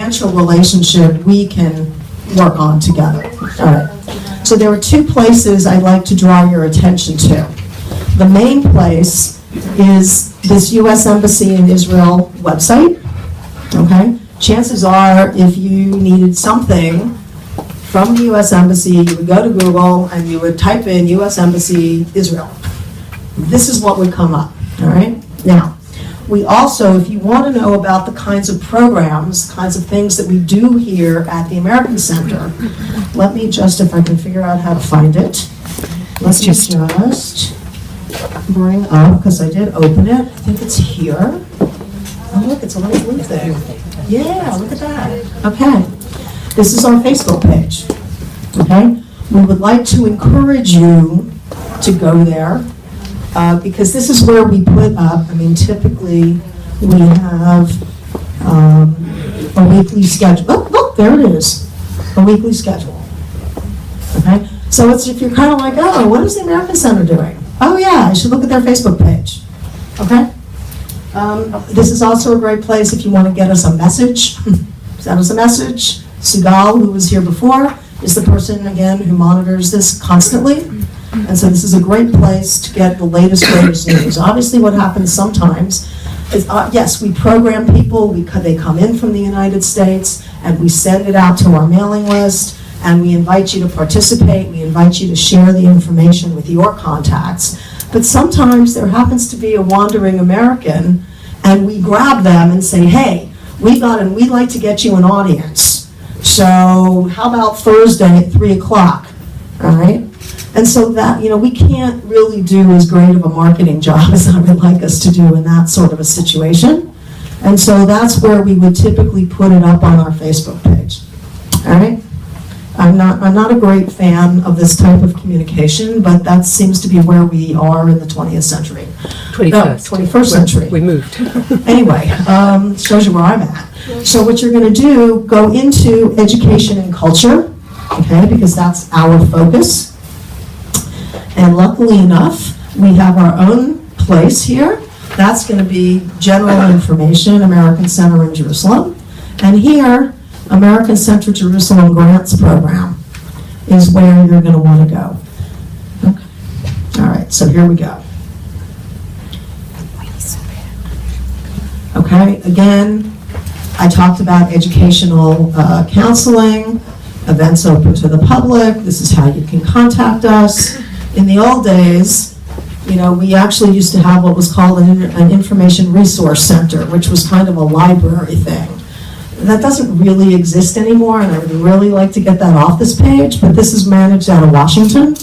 financial relationship we can work on together. All right. So there are two places I'd like to draw your attention to. The main place is this U.S. Embassy in Israel website. Okay? Chances are, if you needed something from the U.S. Embassy, you would go to Google and you would type in U.S. Embassy Israel. This is what would come up. All right? Now, we also, if you want to know about the kinds of programs, kinds of things that we do here at the American Center, let me just, if I can figure out how to find it, let's just bring up, because I did open it. I think it's here. Oh, look, it's a little blue thing. Yeah, look at that. Okay. This is our Facebook page. Okay? We would like to encourage you to go there. Because this is where we put up, I mean, typically we have a weekly schedule. Oh, look, there it is, a weekly schedule. Okay, so it's if you're kind of like, oh, what is the American Center doing? Oh yeah, I should look at their Facebook page. Okay, this is also a great place if you want to get us a message. Send us a message. Sigal, who was here before, is the person again who monitors this constantly. And so this is a great place to get the latest news. Obviously what happens sometimes is, yes, we program people, they come in from the United States, and we send it out to our mailing list, and we invite you to participate, we invite you to share the information with your contacts. But sometimes there happens to be a wandering American, and we grab them and say, hey, we'd like to get you an audience. So how about Thursday at 3 o'clock, all right? And so that, we can't really do as great of a marketing job as I would like us to do in that sort of a situation. And so that's where we would typically put it up on our Facebook page. All right? I'm not a great fan of this type of communication, but that seems to be where we are in the 20th century. 21st century. We moved. Anyway, shows you where I'm at. So what you're going to do, go into education and culture, okay, because that's our focus. And luckily enough, we have our own place here. That's going to be general information, American Center in Jerusalem. And here, American Center Jerusalem Grants Program is where you're going to want to go. Okay. All right, so here we go. Okay, again, I talked about educational counseling, events open to the public. This is how you can contact us. In the old days, we actually used to have what was called an information resource center, which was kind of a library thing. That doesn't really exist anymore, and I would really like to get that off this page, but this is managed out of Washington.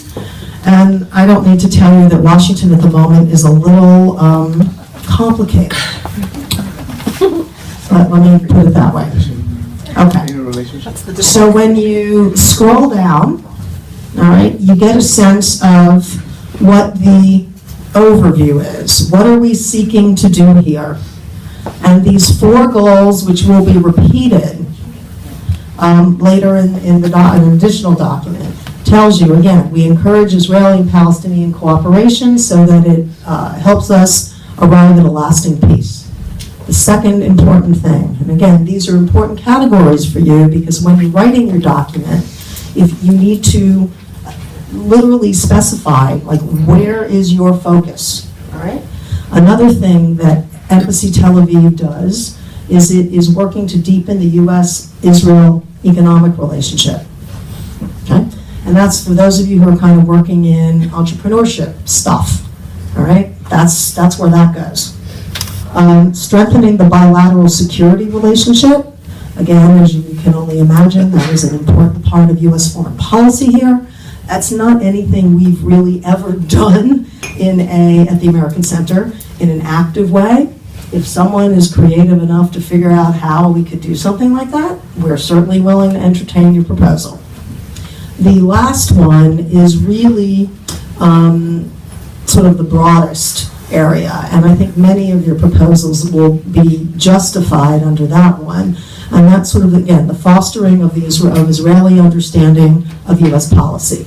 And I don't need to tell you that Washington at the moment is a little complicated. Let me put it that way. Okay. So when you scroll down, all right, you get a sense of what the overview is. What are we seeking to do here? And these 4 goals, which will be repeated later in an additional document, tells you, again, we encourage Israeli and Palestinian cooperation so that it helps us arrive at a lasting peace. The second important thing, and again, these are important categories for you because when you're writing your document, if you need to literally specify, like, where is your focus, all right? Another thing that Embassy Tel Aviv does is it is working to deepen the U.S.-Israel economic relationship, okay? And that's for those of you who are kind of working in entrepreneurship stuff, all right? That's where that goes. Strengthening the bilateral security relationship. Again, as you can only imagine, that is an important part of U.S. foreign policy here. That's not anything we've really ever done at the American Center in an active way. If someone is creative enough to figure out how we could do something like that, we're certainly willing to entertain your proposal. The last one is really sort of the broadest area, and I think many of your proposals will be justified under that one. And that's sort of, again, the fostering of Israeli understanding of U.S. policy.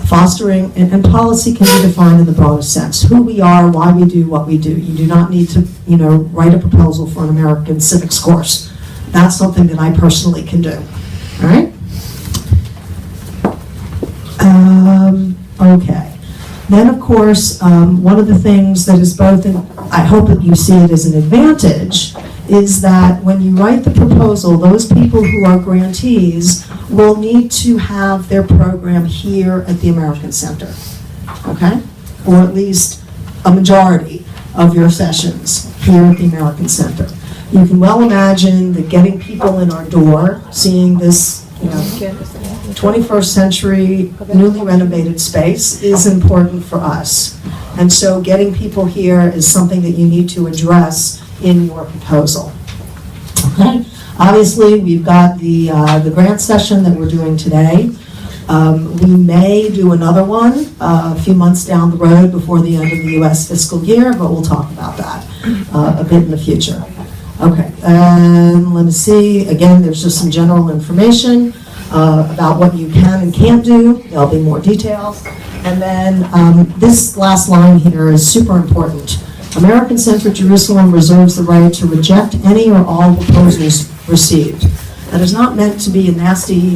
Fostering, and policy can be defined in the broadest sense. Who we are, why we do what we do. You do not need to, write a proposal for an American civics course. That's something that I personally can do, all right? Okay. Then, of course, one of the things that is both, I hope that you see it as an advantage, is that when you write the proposal, those people who are grantees will need to have their program here at the American Center, okay? Or at least a majority of your sessions here at the American Center. You can well imagine that getting people in our door, seeing this, 21st century newly renovated space is important for us. And so getting people here is something that you need to address in your proposal. Okay. Obviously, we've got the grant session that we're doing today. We may do another one a few months down the road before the end of the U.S. fiscal year, but we'll talk about that a bit in the future. Okay, and let me see. Again, there's just some general information about what you can and can't do. There'll be more details. And then this last line here is super important. American Center Jerusalem reserves the right to reject any or all proposals received. That is not meant to be a nasty,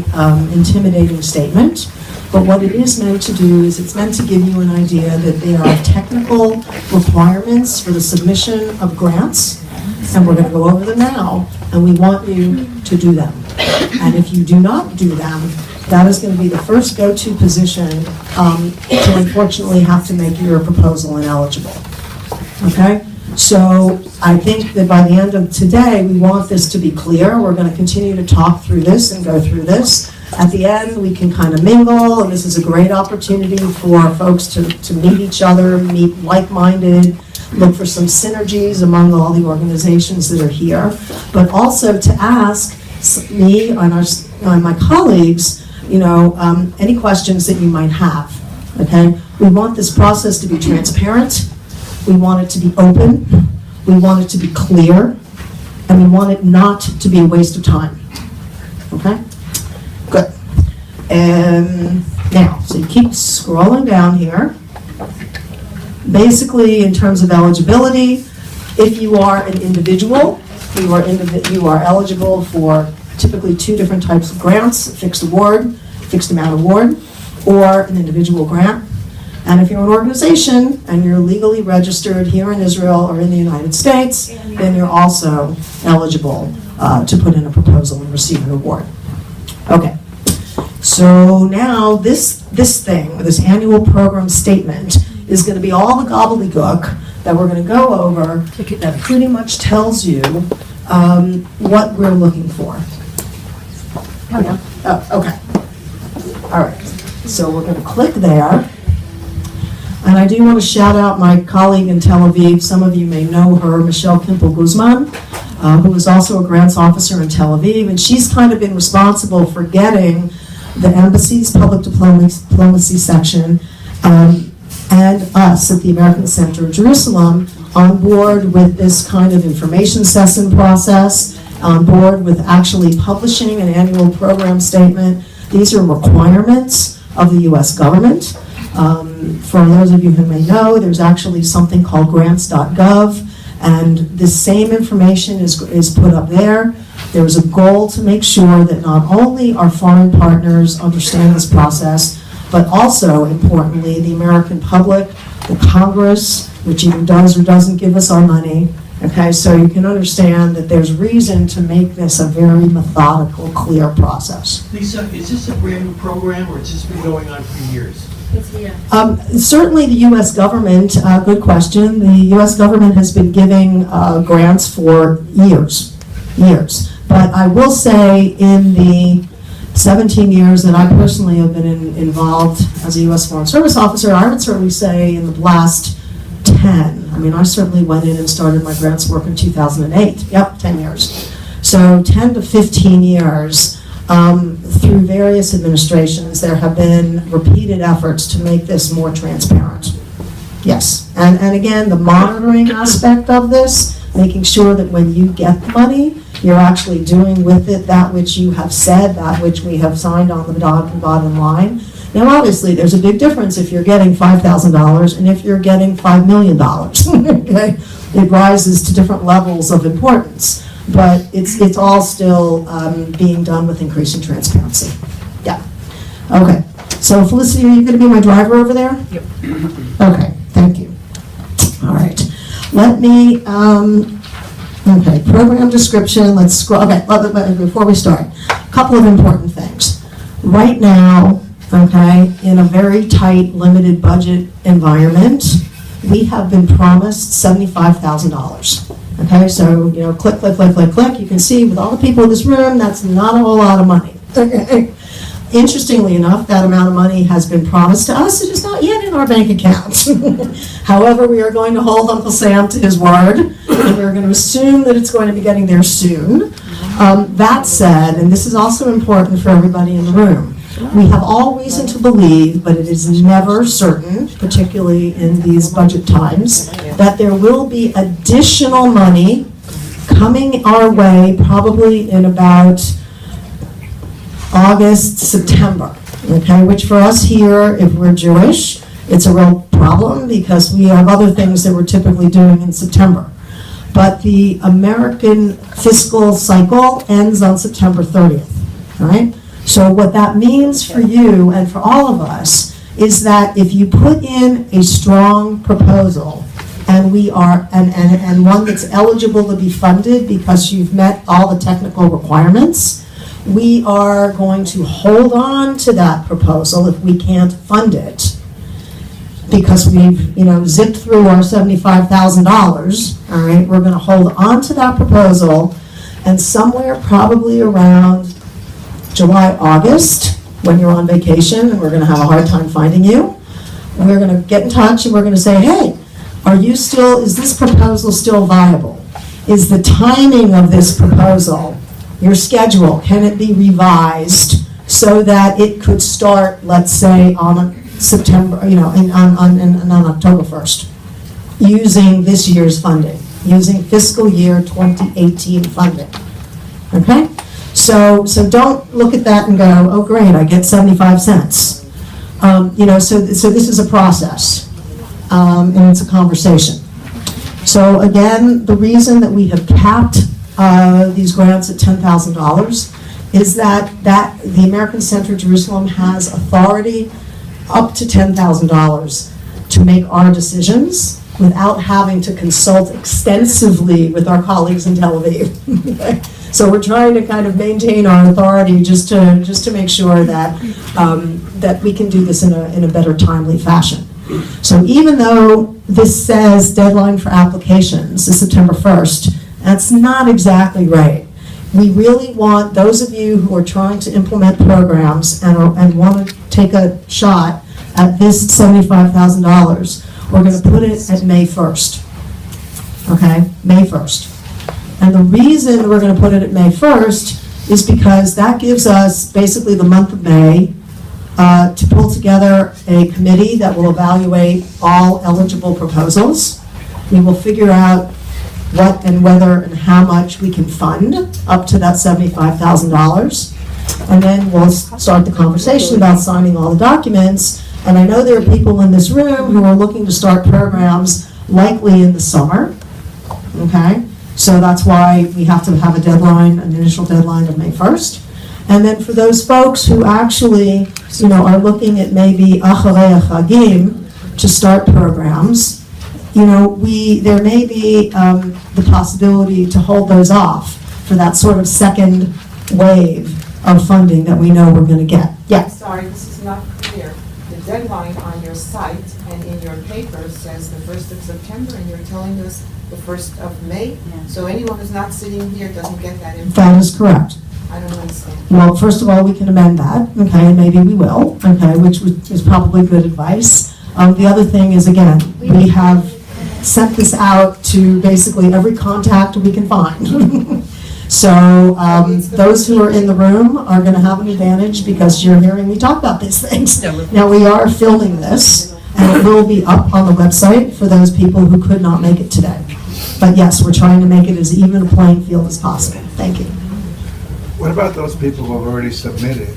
intimidating statement, but what it is meant to do is it's meant to give you an idea that there are technical requirements for the submission of grants, and we're going to go over them now, and we want you to do them. And if you do not do them, that is going to be the first go-to position to unfortunately have to make your proposal ineligible. Okay? So I think that by the end of today, we want this to be clear. We're going to continue to talk through this and go through this. At the end, we can kind of mingle, and this is a great opportunity for folks to meet each other, meet like-minded, look for some synergies among all the organizations that are here, but also to ask me and my colleagues, any questions that you might have, okay? We want this process to be transparent. We want it to be open. We want it to be clear. And we want it not to be a waste of time, okay? Good. And now, so you keep scrolling down here. Basically, in terms of eligibility, if you are an individual, you are eligible for typically two different types of grants: a fixed award, fixed amount award, or an individual grant. And if you're an organization and you're legally registered here in Israel or in the United States, then you're also eligible to put in a proposal and receive an award. Okay. So now this annual program statement is going to be all the gobbledygook that we're going to go over that pretty much tells you what we're looking for. Oh, okay. All right. So we're going to click there. And I do want to shout out my colleague in Tel Aviv. Some of you may know her, Michelle Kimpel-Guzman, who is also a grants officer in Tel Aviv. And she's kind of been responsible for getting the embassy's public diplomacy section and us at the American Center of Jerusalem on board with this kind of information session process, on board with actually publishing an annual program statement. These are requirements of the U.S. government. For those of you who may know, there's actually something called grants.gov, and this same information is put up there. There is a goal to make sure that not only our foreign partners understand this process, but also, importantly, the American public, the Congress, which either does or doesn't give us our money. Okay, so you can understand that there's reason to make this a very methodical, clear process. Lisa, is this a brand new program, or has this been going on for years? Certainly the U.S. government, good question, the U.S. government has been giving grants for years. But I will say in the 17 years that I personally have been involved as a U.S. Foreign Service officer, I would certainly say in the last 10. I mean, I certainly went in and started my grants work in 2008. Yep, 10 years. So 10 to 15 years. Through various administrations, there have been repeated efforts to make this more transparent. Yes, and again, the monitoring aspect of this, making sure that when you get the money, you're actually doing with it that which you have said, that which we have signed on the bottom line. Now, obviously, there's a big difference if you're getting $5,000 and if you're getting $5 million. Okay? It rises to different levels of importance. but it's all still being done with increasing transparency. Yeah. Okay. So Felicity, are you going to be my driver over there? Yep. Okay, thank you. All right. Let me, okay, program description, let's scroll, okay, before we start, a couple of important things. Right now, okay, in a very tight, limited budget environment, we have been promised $75,000. Okay, so, you know, click, click, click, click, click, you can see with all the people in this room, that's not a whole lot of money. Okay. Interestingly enough, that amount of money has been promised to us, it is not yet in our bank accounts. However, we are going to hold Uncle Sam to his word, and we're going to assume that it's going to be getting there soon. That said, and this is also important for everybody in the room, we have all reason to believe, but it is never certain, particularly in these budget times, that there will be additional money coming our way probably in about August, September, okay, which for us here, if we're Jewish, it's a real problem because we have other things that we're typically doing in September. But the American fiscal cycle ends on September 30th, all right? So what that means for you and for all of us is that if you put in a strong proposal and we are, and one that's eligible to be funded because you've met all the technical requirements, we are going to hold on to that proposal if we can't fund it because we've, you know, zipped through our $75,000, all right? We're gonna hold on to that proposal, and somewhere probably around July, August, when you're on vacation and we're gonna have a hard time finding you, we're gonna get in touch and we're gonna say, hey, is this proposal still viable? Is the timing of this proposal, your schedule, can it be revised so that it could start, let's say, on September, you know, on October 1st, using this year's funding, using fiscal year 2018 funding, okay? So don't look at that and go, oh great, I get 75 cents. You know, so this is a process, and it's a conversation. So again, the reason that we have capped these grants at $10,000 is that the American Center Jerusalem has authority up to $10,000 to make our decisions without having to consult extensively with our colleagues in Tel Aviv. So we're trying to kind of maintain our authority just to make sure that that we can do this in a better, timely fashion. So even though this says deadline for applications is September 1st, that's not exactly right. We really want those of you who are trying to implement programs and want to take a shot at this $75,000, we're going to put it at May 1st. Okay, May 1st. And the reason we're going to put it at May 1st is because that gives us basically the month of May to pull together a committee that will evaluate all eligible proposals. We will figure out what and whether and how much we can fund up to that $75,000. And then we'll start the conversation about signing all the documents. And I know there are people in this room who are looking to start programs likely in the summer, okay? So that's why we have to have a deadline, an initial deadline of May 1st. And then for those folks who actually, you know, are looking at maybe Acharei Chagim to start programs, you know, there may be the possibility to hold those off for that sort of second wave of funding that we know we're going to get. Yeah. Sorry, this is not clear. The deadline on your site and in your paper says the 1st of September, and you're telling us the 1st of May? So anyone who's not sitting here doesn't get that information? That is correct. I don't understand. Well, first of all, we can amend that, okay, and maybe we will, okay, which is probably good advice. The other thing is, again, we have sent this out to basically every contact we can find. So those who are in the room are going to have an advantage because you're hearing me talk about these things. Now, we are filming this, and it will be up on the website for those people who could not make it today. But yes, we're trying to make it as even a playing field as possible. Thank you. What about those people who have already submitted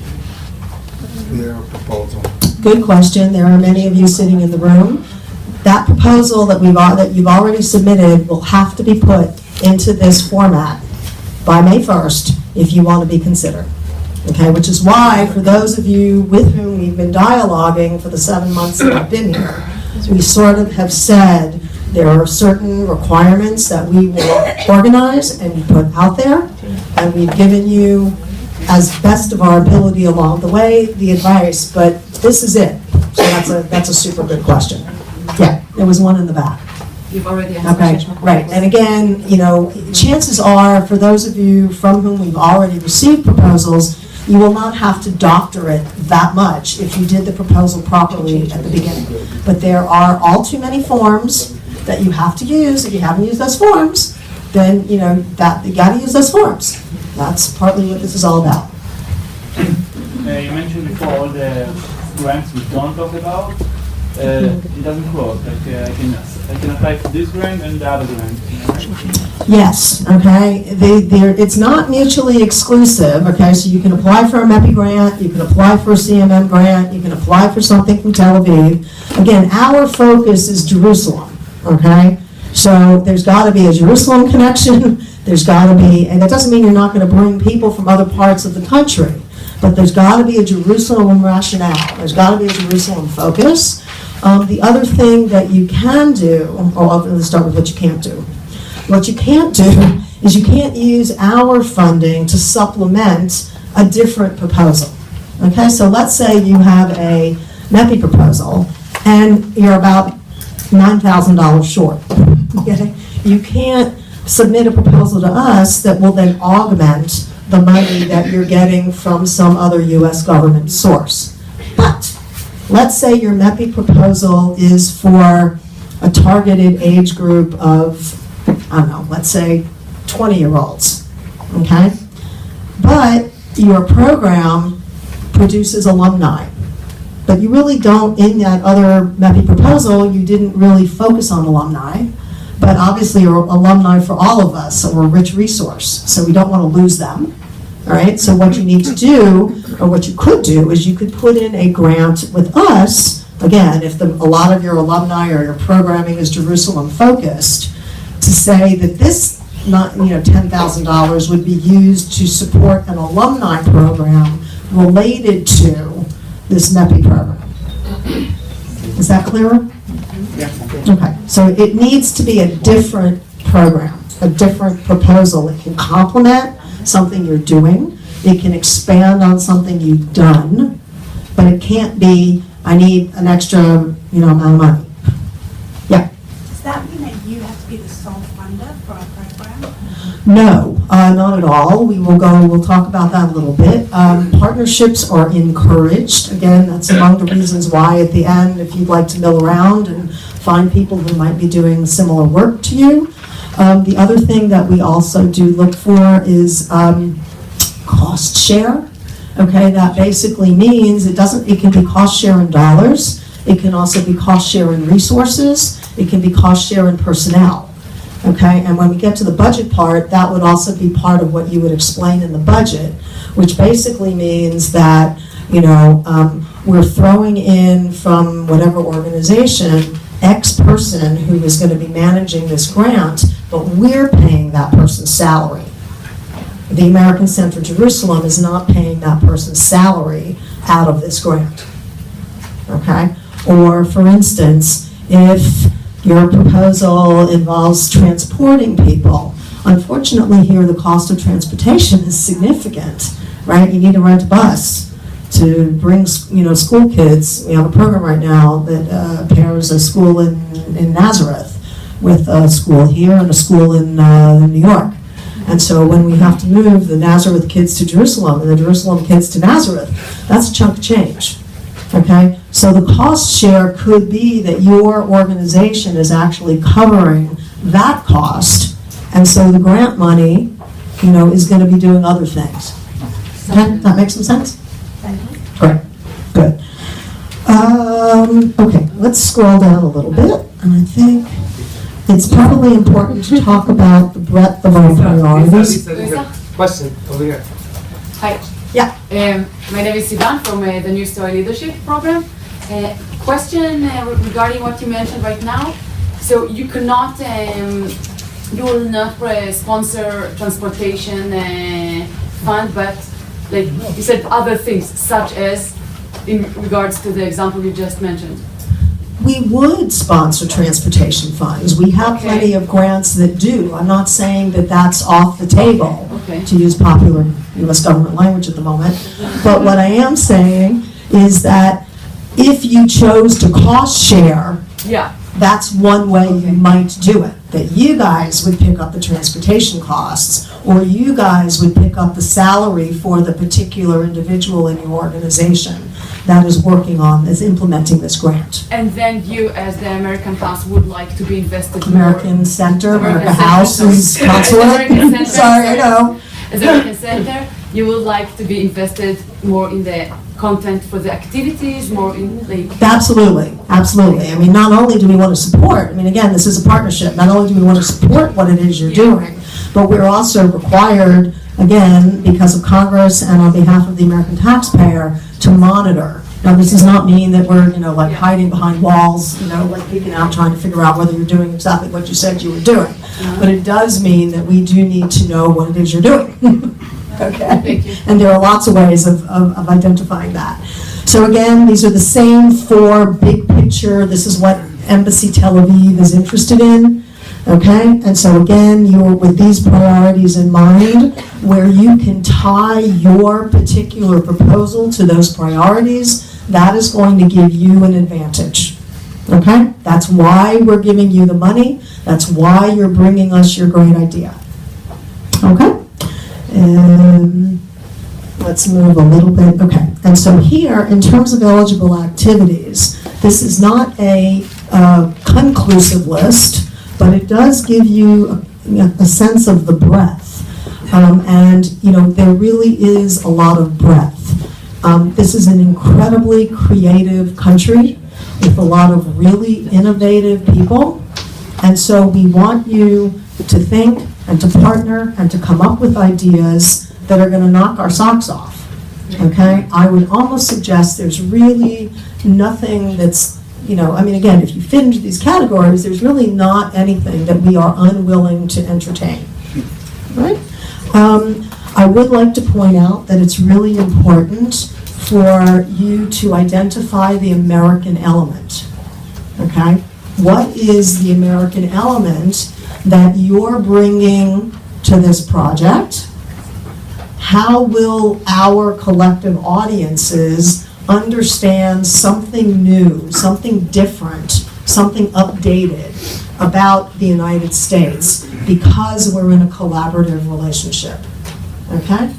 their proposal? Good question. There are many of you sitting in the room. That proposal that you've already submitted will have to be put into this format by May 1st if you want to be considered. Okay, which is why, for those of you with whom we've been dialoguing for the 7 months that I've been here, we sort of have said there are certain requirements that we will organize and put out there, and we've given you, as best of our ability along the way, the advice, but this is it. So that's a super good question. Yeah, there was one in the back. You've already answered. Okay, right, and again, you know, chances are, for those of you from whom we've already received proposals, you will not have to doctor it that much if you did the proposal properly at the beginning. But there are all too many forms that you have to use. If you haven't used those forms, then, you know, that you gotta use those forms. That's partly what this is all about. You mentioned before all the grants we don't talk about. It doesn't work. Like I can apply for this grant and the other grant. Yes, okay, it's not mutually exclusive, okay, so you can apply for a MEPI grant, you can apply for a CMM grant, you can apply for something from Tel Aviv. Again, our focus is Jerusalem, okay? So there's gotta be a Jerusalem connection, there's gotta be, and that doesn't mean you're not gonna bring people from other parts of the country, but there's gotta be a Jerusalem rationale, there's gotta be a Jerusalem focus. The other thing that you can do, let's start with what you can't do. What you can't do is you can't use our funding to supplement a different proposal. Okay, so let's say you have a MEPI proposal and you're about $9,000 short. Okay, you can't submit a proposal to us that will then augment the money that you're getting from some other U.S. government source. But let's say your MEPI proposal is for a targeted age group of, I don't know, let's say 20-year-olds, okay? But your program produces alumni. But you really don't, in that other MEPI proposal, you didn't really focus on alumni. But obviously, you're alumni for all of us, so we're a rich resource. So we don't want to lose them, all right? So what you need to do, or what you could do, is you could put in a grant with us. Again, if a lot of your alumni or your programming is Jerusalem focused, to say that this, $10,000 would be used to support an alumni program related to this MEPI program. Is that clearer? Yeah. Okay, so it needs to be a different program, a different proposal. It can complement something you're doing. It can expand on something you've done, but it can't be, I need an extra, amount of money. Yeah. Does that mean that you have to be the sole funder for a program? No, not at all. We'll talk about that a little bit. Partnerships are encouraged. Again, that's among the reasons why at the end, if you'd like to mill around and find people who might be doing similar work to you. The other thing that we also do look for is cost share. Okay, that basically means it can be cost share in dollars. It can also be cost share in resources. It can be cost share in personnel. Okay, and when we get to the budget part, that would also be part of what you would explain in the budget, which basically means that, we're throwing in from whatever organization X person who is going to be managing this grant, but we're paying that person's salary. The American Center Jerusalem is not paying that person's salary out of this grant. Okay? Or, for instance, if your proposal involves transporting people, unfortunately here the cost of transportation is significant, right? You need to rent a bus to bring, school kids. We have a program right now that pairs a school in Nazareth with a school here and a school in New York. And so when we have to move the Nazareth kids to Jerusalem and the Jerusalem kids to Nazareth, that's a chunk of change, okay? So the cost share could be that your organization is actually covering that cost, and so the grant money, is going to be doing other things. Okay, that makes some sense? Great, good. Okay, let's scroll down a little bit, and I think it's probably important to talk about the breadth of our priorities. Question over here. Hi. Yeah. My name is Sivan from the New Story Leadership Program. Question regarding what you mentioned right now. So you cannot you will not sponsor transportation fund, but like you said, other things such as in regards to the example you just mentioned. We would sponsor transportation funds. We have Okay. plenty of grants that do. I'm not saying that that's off the table, Okay. to use popular US government language at the moment. But what I am saying is that if you chose to cost share, Yeah. that's one way you Okay. might do it. That you guys would pick up the transportation costs, or you guys would pick up the salary for the particular individual in your organization that is working on, is implementing this grant. And then you, as the American House, would like to be invested more. American Center, America American House Center, is sorry. consulate. American Center, Sorry, I sorry. know. As American Center, you would like to be invested more in the content for the activities, more in like. Absolutely, absolutely. I mean, not only do we want to support, I mean, again, this is a partnership, not only do we want to support what it is you're doing, but we're also required, again, because of Congress and on behalf of the American taxpayer, to monitor. Now, this does not mean that we're, like hiding behind walls, like peeking out trying to figure out whether you're doing exactly what you said you were doing. But it does mean that we do need to know what it is you're doing. Okay? Thank you. And there are lots of ways of identifying that. So again, these are the same 4 big picture, this is what Embassy Tel Aviv is interested in, okay? And so again, you're with these priorities in mind, where you can tie your particular proposal to those priorities, that is going to give you an advantage, okay? That's why we're giving you the money, that's why you're bringing us your great idea, okay? And let's move a little bit, okay. And so here, in terms of eligible activities, this is not a conclusive list, but it does give you a sense of the breadth. And, there really is a lot of breadth. This is an incredibly creative country with a lot of really innovative people. And so we want you to think and to partner and to come up with ideas that are going to knock our socks off, okay? I would almost suggest there's really nothing that's, again, if you fit into these categories, there's really not anything that we are unwilling to entertain, right? I would like to point out that it's really important for you to identify the American element, okay? What is the American element that you're bringing to this project? How will our collective audiences understand something new, something different, something updated about the United States because we're in a collaborative relationship, okay?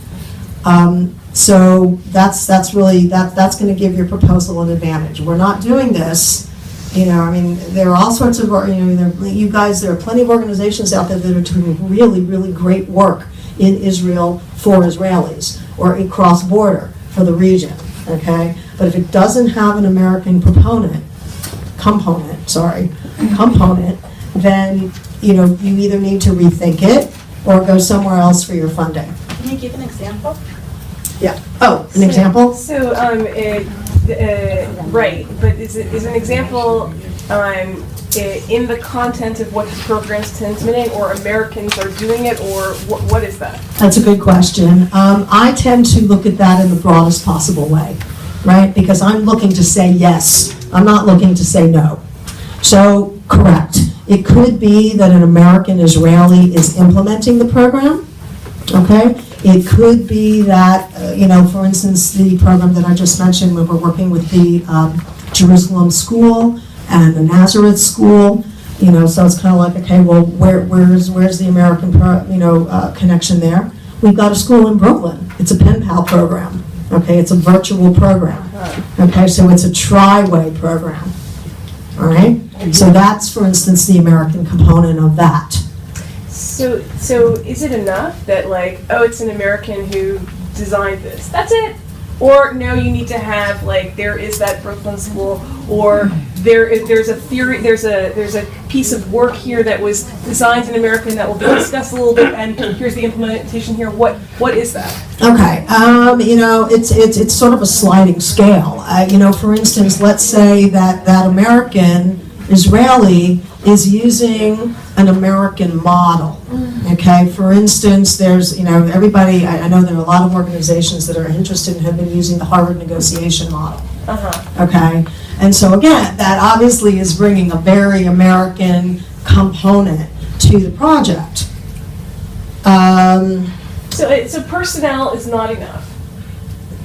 So that's going to give your proposal an advantage. We're not doing this. There are all sorts of, you guys, there are plenty of organizations out there that are doing really, really great work in Israel for Israelis or across border for the region, okay? But if it doesn't have an American component, then, you either need to rethink it or go somewhere else for your funding. Can you give an example? Yeah. Oh, an example? So, right, but is an example in the content of what the program's transmitting, or Americans are doing it, or what is that? That's a good question. I tend to look at that in the broadest possible way, right? Because I'm looking to say yes. I'm not looking to say no. So, correct. It could be that an American Israeli is implementing the program, okay? It could be that, for instance, the program that I just mentioned, where we're working with the Jerusalem School and the Nazareth School, so it's kind of like, okay, well, where's the American, connection there? We've got a school in Brooklyn. It's a pen pal program, okay? It's a virtual program, okay? So it's a tri-way program, all right? So that's, for instance, the American component of that. So is it enough that it's an American who designed this? That's it? Or no, you need to have there is that Brooklyn School, or there's a theory, there's a piece of work here that was designed in America and that will be discussed a little bit, and here's the implementation here. What is that? Okay, it's sort of a sliding scale. For instance, let's say that American Israeli is using an American model. Okay, for instance, there's, everybody, I know there are a lot of organizations that are interested and have been using the Harvard negotiation model. Okay, and so again, that obviously is bringing a very American component to the project. So personnel is not enough.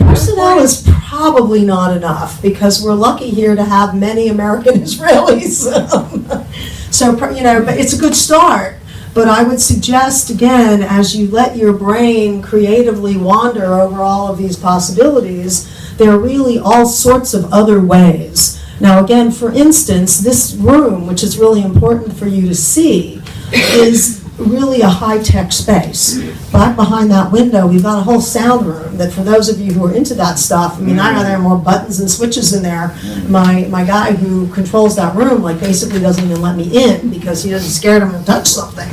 Personnel is probably not enough because we're lucky here to have many American Israelis. So, but it's a good start. But I would suggest, again, as you let your brain creatively wander over all of these possibilities, there are really all sorts of other ways. Now, again, for instance, this room, which is really important for you to see, is really a high-tech space. Back behind that window, we've got a whole sound room that for those of you who are into that stuff, I mean, I know there are more buttons and switches in there. My guy who controls that room, basically doesn't even let me in because he doesn't scared him to touch something.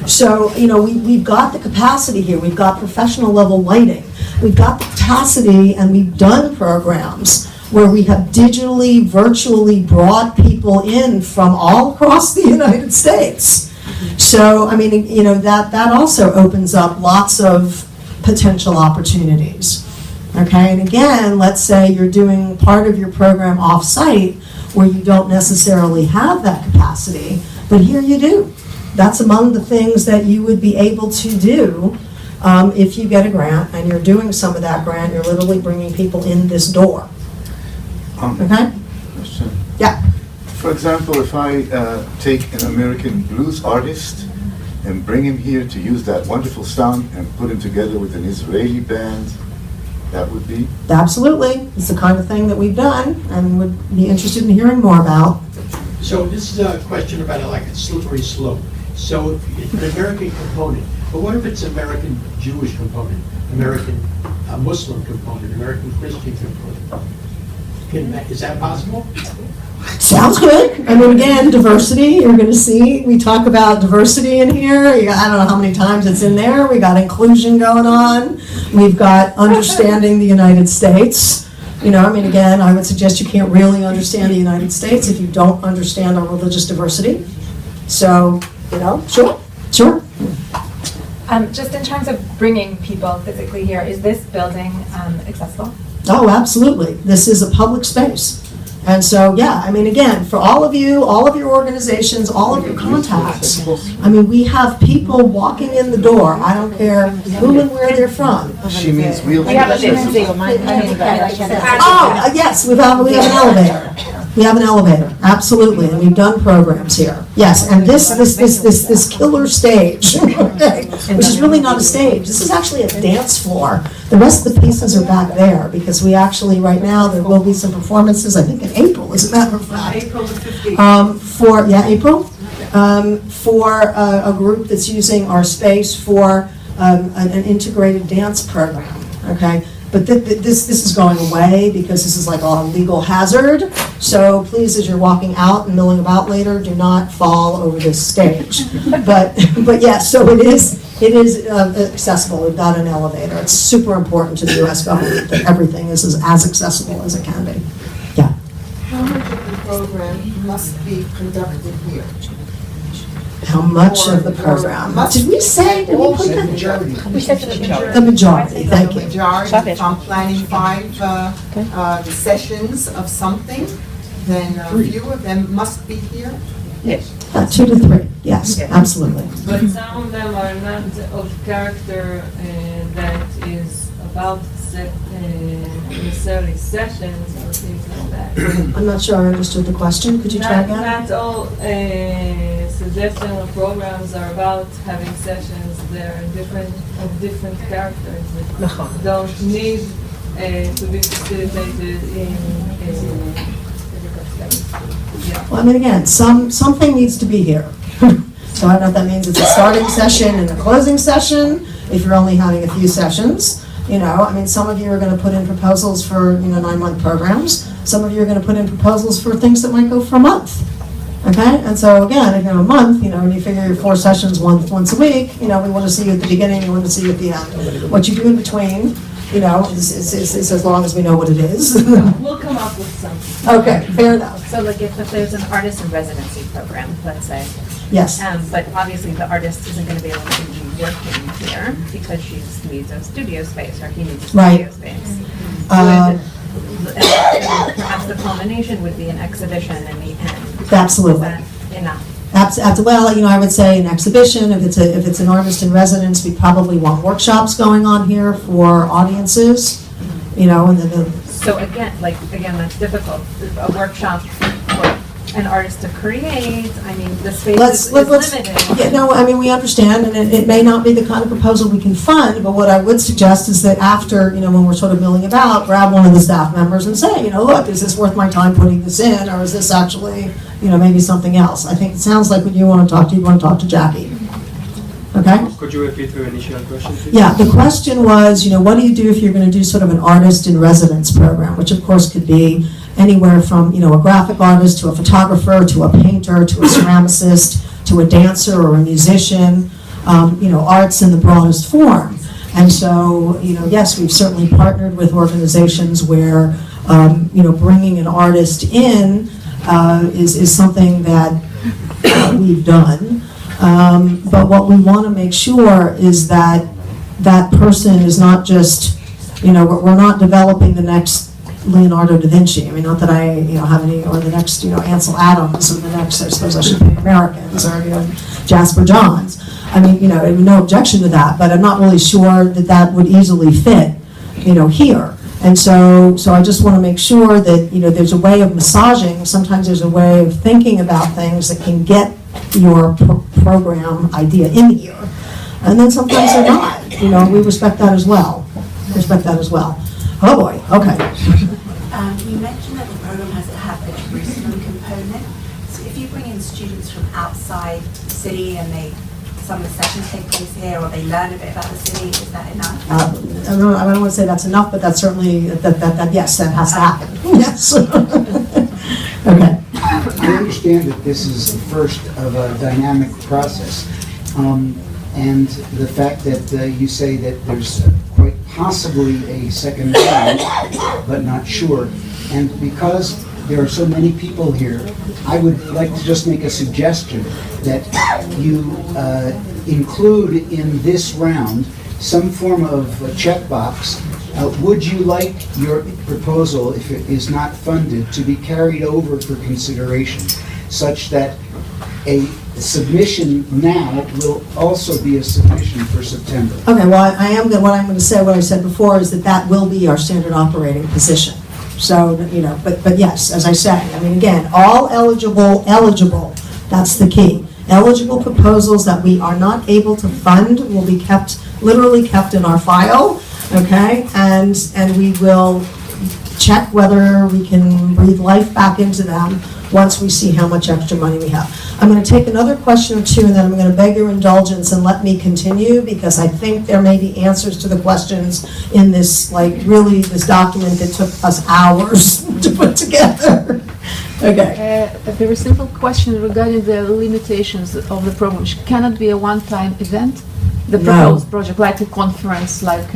So, we've got the capacity here. We've got professional level lighting. We've got the capacity, and we've done programs where we have digitally, virtually brought people in from all across the United States. So, I mean, that also opens up lots of potential opportunities. Okay, and again, let's say you're doing part of your program off-site where you don't necessarily have that capacity, but here you do. That's among the things that you would be able to do if you get a grant and you're doing some of that grant, you're literally bringing people in this door. Okay? Question. Yeah. For example, if I take an American blues artist and bring him here to use that wonderful sound and put him together with an Israeli band, that would be? Absolutely. It's the kind of thing that we've done and would be interested in hearing more about. So this is a question about a slippery slope. So if it's an American component, but what if it's American Jewish component, American Muslim component, American Christian component? Is that possible? Sounds good. I mean, again, diversity, you're going to see, we talk about diversity in here. I don't know how many times it's in there. We got inclusion going on. We've got understanding the United States. Again, I would suggest you can't really understand the United States if you don't understand our religious diversity. So, sure. Just in terms of bringing people physically here, is this building accessible? Oh, absolutely. This is a public space. And so, yeah, I mean, again, for all of you, all of your organizations, all of your contacts, I mean, we have people walking in the door. I don't care who and where they're from. She means wheelchair. We have a Oh, yes, we have an elevator. We have an elevator, absolutely, and we've done programs here. Yes, and this killer stage, okay, which is really not a stage. This is actually a dance floor. The rest of the pieces are back there because we actually, right now, there will be some performances, I think in April, as a matter of fact. April the 15th. April, for a group that's using our space for an integrated dance program, okay? But this is going away because this is like a legal hazard. So please, as you're walking out and milling about later, do not fall over this stage. But yes, so it is accessible. We've got an elevator. It's super important to the U.S. government that everything is as accessible as it can be. Yeah. How much of the program must be conducted here? How much of the program? Did we say? Did we put that? We said the majority. The majority. Thank The you. majority, if I'm planning 5 sessions of something, then a few of them must be here? Yes. 2 to 3. Yes, absolutely. But some of them are not of character that is about necessarily sessions or things like that. I'm not sure I understood the question. Could you try again? Not all suggestions or programs are about having sessions. They're different characters that don't need to be facilitated in physical space. Yeah. Well, I mean, again, something needs to be here. So I don't know if that means it's a starting session and a closing session, if you're only having a few sessions. I mean, some of you are going to put in proposals for, 9-month programs. Some of you are going to put in proposals for things that might go for a month. Okay? And so again, if you're a month, when you figure your 4 sessions once a week, we want to see you at the beginning, we want to see you at the end. What you do in between, you know, is as long as we know what it is. We'll come up with something. Okay, fair enough. So like if there's an artist in residency program, let's say, Yes. but obviously the artist isn't going to be able to be working here because she needs a studio space or he needs a Right. studio space. Uh, Perhaps the culmination would be an exhibition in the end. Absolutely. Is that enough? Well, you know, I would say an exhibition, if it's an artist in residence, we probably want workshops going on here for audiences, you know, and then So again, that's difficult. A workshop for an artist to create, I mean, the space is limited. Yeah, no, I mean, we understand, and it may not be the kind of proposal we can fund, but what I would suggest is that after, you know, when we're sort of milling about, grab one of the staff members and say, you know, look, is this worth my time putting this in, or is this actually, you know, maybe something else? I think it sounds like when you want to talk to Jackie. Okay? Could you repeat your initial question, please? Yeah, the question was, you know, what do you do if you're going to do sort of an artist in residence program, which of course could be anywhere from, you know, a graphic artist to a photographer to a painter to a ceramicist to a dancer or a musician, you know, arts in the broadest form. And so, you know, yes, we've certainly partnered with organizations where, you know, bringing an artist in is something that we've done. But what we want to make sure is that that person is not just, you know, we're not developing the next Leonardo da Vinci. I mean, not that I, you know, have any, or the next, you know, Ansel Adams, or the next, I suppose I should pick Americans, or, you know, Jasper Johns. I mean, you know, no objection to that, but I'm not really sure that that would easily fit, you know, here. And so I just want to make sure that, you know, there's a way of massaging, sometimes there's a way of thinking about things that can get your program idea in here. And then sometimes they're not, you know, we respect that as well. Oh boy, okay. You mentioned that the program has to have a Jerusalem component. So if you bring in students from outside the city and some of the sessions take place here, or they learn a bit about the city, is that enough? I don't want to say that's enough, but that's certainly, that yes, that has to happen. Yes. Okay. I understand that this is the first of a dynamic process. And the fact that you say that there's quite possibly a second round, but not sure. And because there are so many people here, I would like to just make a suggestion that you include in this round some form of a checkbox. Would you like your proposal, if it is not funded, to be carried over for consideration, such that a submission now will also be a submission for September? Okay, well, what I'm going to say, what I said before, is that will be our standard operating position. So, you know, but yes, as I say, I mean, again, all eligible, that's the key. Eligible proposals that we are not able to fund will be literally kept in our file, okay? And we will check whether we can breathe life back into them once we see how much extra money we have. I'm going to take another question or two, and then I'm going to beg your indulgence and let me continue, because I think there may be answers to the questions in this, like, really, this document that took us hours to put together. Okay. A very simple question regarding the limitations of the program. It cannot be a one-time event, the proposed project, like a conference, like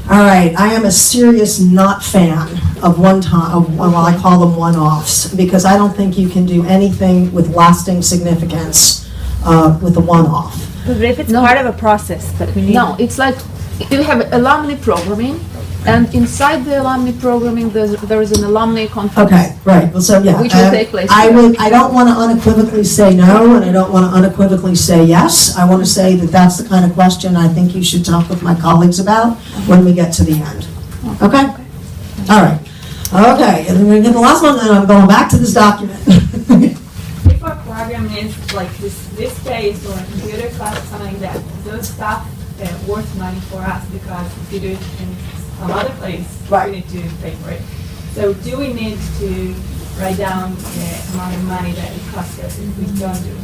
All right, I am a serious not fan of well, I call them one-offs, because I don't think you can do anything with lasting significance with a one-off. But if it's part of a process that we need. No, it's like you have alumni programming, and inside the alumni programming, there is an alumni conference. Okay, right. Well, so yeah, which will take place. I don't want to unequivocally say no, and I don't want to unequivocally say yes. I want to say that that's the kind of question I think you should talk with my colleagues about when we get to the end. Okay? All right. Okay, and then we're going to get the last one, and I'm going back to this document. If our program is like this space or a computer class, something like that, those stuff worth money for us, because if you do it in some other place, we need to pay for it. So do we need to write down the amount of money that it costs us if we don't do it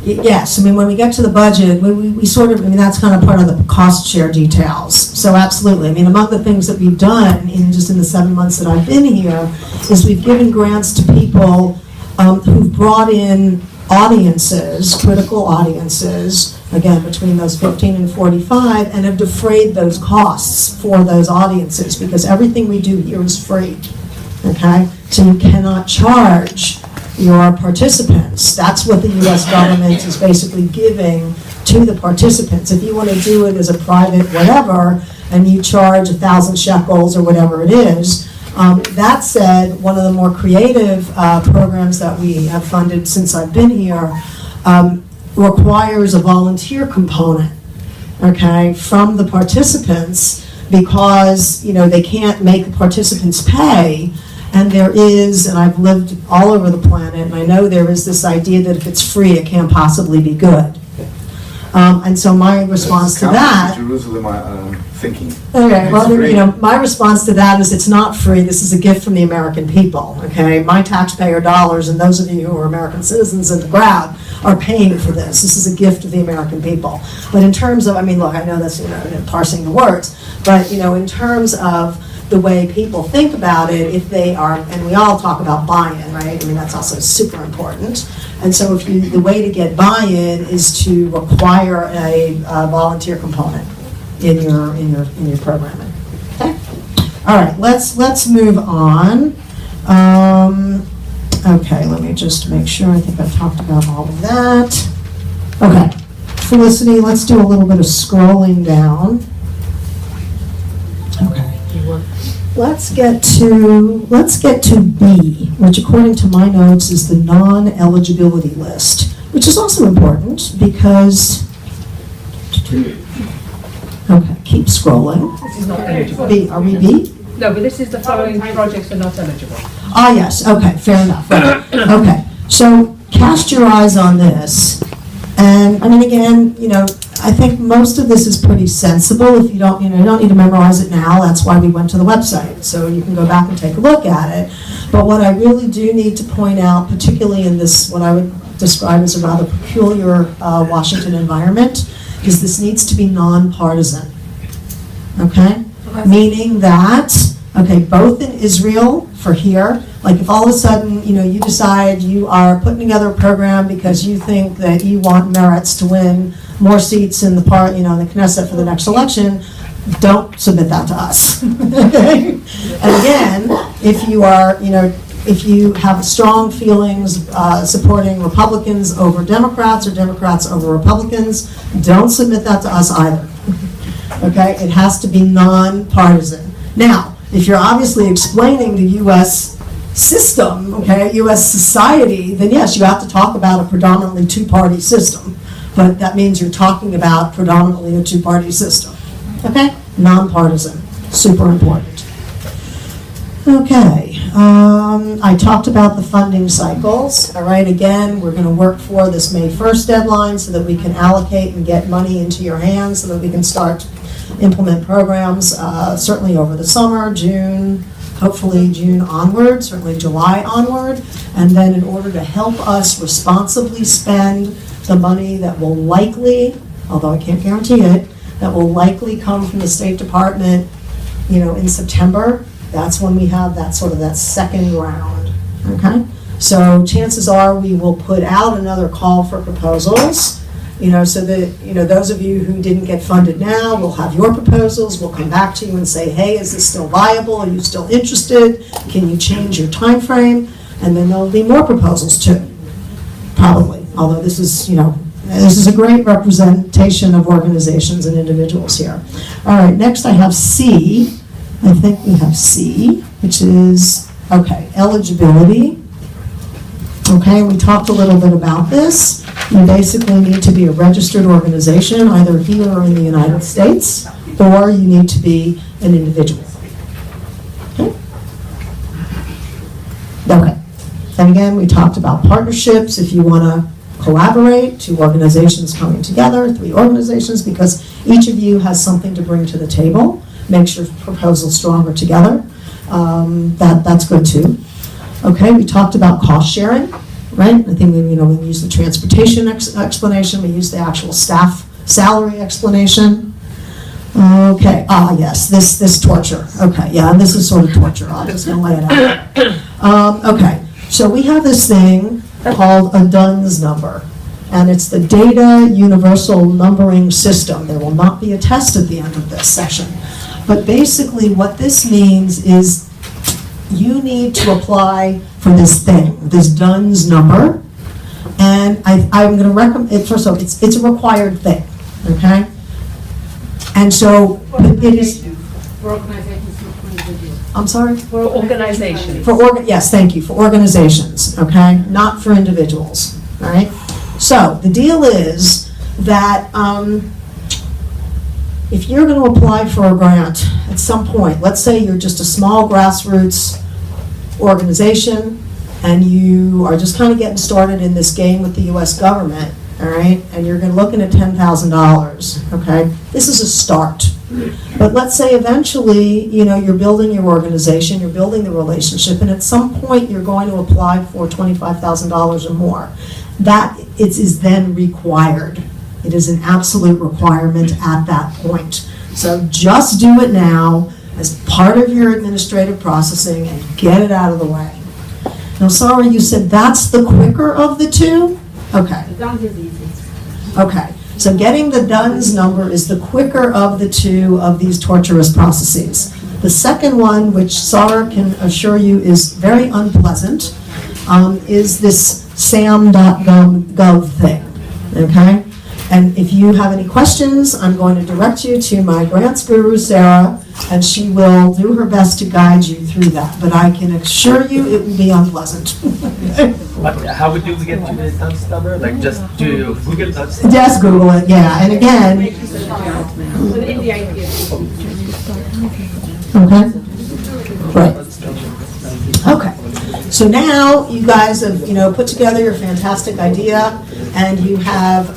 here? Yes, I mean, when we get to the budget, we sort of, I mean, that's kind of part of the cost share details. So absolutely. I mean, among the things that we've done in the 7 months that I've been here is we've given grants to people who've brought in audiences, critical audiences, again, between those 15 and 45, and have defrayed those costs for those audiences, because everything we do here is free, okay? So you cannot charge your participants. That's what the U.S. government is basically giving to the participants. If you want to do it as a private whatever, and you charge 1,000 shekels or whatever it is. That said, one of the more creative programs that we have funded since I've been here requires a volunteer component, okay, from the participants, because, you know, they can't make the participants pay. And there is, and I've lived all over the planet, and I know there is this idea that if it's free, it can't possibly be good. And so my response to that... Jerusalem thinking. Okay, well, you know, my response to that is it's not free. This is a gift from the American people, okay? My taxpayer dollars, and those of you who are American citizens in the crowd, are paying for this. This is a gift of the American people. But in terms of, I mean, look, I know that's, you know, parsing the words, but, you know, in terms of the way people think about it, if they are, and we all talk about buy-in, right? I mean, that's also super important. And so if you, the way to get buy-in is to require a volunteer component in your programming. Okay? All right, let's move on. Okay, let me just make sure. I think I've talked about all of that. Okay, Felicity, let's do a little bit of scrolling down. Okay. Let's get to B, which according to my notes is the non-eligibility list, which is also important because, okay, keep scrolling. This is not eligible. B, are we B? No, but this is the following projects are not eligible. Ah, yes, okay, fair enough. Right. Okay, so cast your eyes on this. And, I mean, again, you know, I think most of this is pretty sensible. If you don't, you know, you don't need to memorize it now. That's why we went to the website. So you can go back and take a look at it. But what I really do need to point out, particularly in this, what I would describe as a rather peculiar Washington environment, is this needs to be nonpartisan. Okay? Meaning that, okay, both in Israel for here, like if all of a sudden, you know, you decide you are putting together a program because you think that you want Meretz to win more seats in the part, you know, in the Knesset for the next election, don't submit that to us. Okay? And again, if you are, you know, if you have strong feelings supporting Republicans over Democrats or Democrats over Republicans, don't submit that to us either. Okay? It has to be nonpartisan. Now, if you're obviously explaining the U.S. system, okay, U.S. society, then yes, you have to talk about a predominantly two-party system. But that means you're talking about predominantly a two-party system. Okay? Nonpartisan. Super important. Okay. I talked about the funding cycles. All right, again, we're going to work for this May 1st deadline so that we can allocate and get money into your hands so that we can start implement programs certainly over the summer, June, hopefully June onward, certainly July onward. And then in order to help us responsibly spend the money that will likely, although I can't guarantee it, that will likely come from the State Department, you know, in September. That's when we have that sort of that second round, okay? So chances are we will put out another call for proposals, you know, so that, you know, those of you who didn't get funded now will have your proposals. We'll come back to you and say, hey, is this still viable? Are you still interested? Can you change your time frame? And then there'll be more proposals too, probably. Although this is, you know, this is a great representation of organizations and individuals here. All right, next I have C. I think we have C, which is, okay, eligibility. Okay, we talked a little bit about this. You basically need to be a registered organization, either here or in the United States, or you need to be an individual. Okay. Okay. And again, we talked about partnerships. If you want to collaborate, two organizations coming together, three organizations, because each of you has something to bring to the table. Makes your proposal stronger together. That's good too. Okay, we talked about cost sharing, right? I think we use the transportation explanation, we use the actual staff salary explanation. Okay, yes, this torture. Okay, yeah, and this is sort of torture. I'm just gonna lay it out. Okay, so we have this thing called a DUNS number. and it's the Data Universal Numbering System. There will not be a test at the end of this session. But basically what this means is you need to apply for this thing, this DUNS number, and I'm going to recommend, first of all, it's a required thing, okay? And so it is, For organizations, not for individuals. I'm sorry? For organizations. Yes, thank you, for organizations, okay? Not for individuals, all right? So the deal is that if you're going to apply for a grant at some point, let's say you're just a small grassroots organization and you are just kind of getting started in this game with the US government, all right, and you're looking at $10,000, okay? This is a start. But let's say eventually, you know, you're building your organization, you're building the relationship, and at some point you're going to apply for $25,000 or more. That is then required. It is an absolute requirement at that point. So just do it now as part of your administrative processing and get it out of the way. Now, Sarah, you said that's the quicker of the two? Okay. The DUNS is easy. Okay. So getting the DUNS number is the quicker of the two of these torturous processes. The second one, which Sarah can assure you is very unpleasant, is this sam.gov thing, okay? And if you have any questions, I'm going to direct you to my grants guru, Sarah, and she will do her best to guide you through that. But I can assure you it will be unpleasant. But how would you get to the DUNS number? Like just do Google DUNS? Just Google it, yeah. And again, Within the idea. okay? Right. Okay. So now you guys have, you know, put together your fantastic idea and you have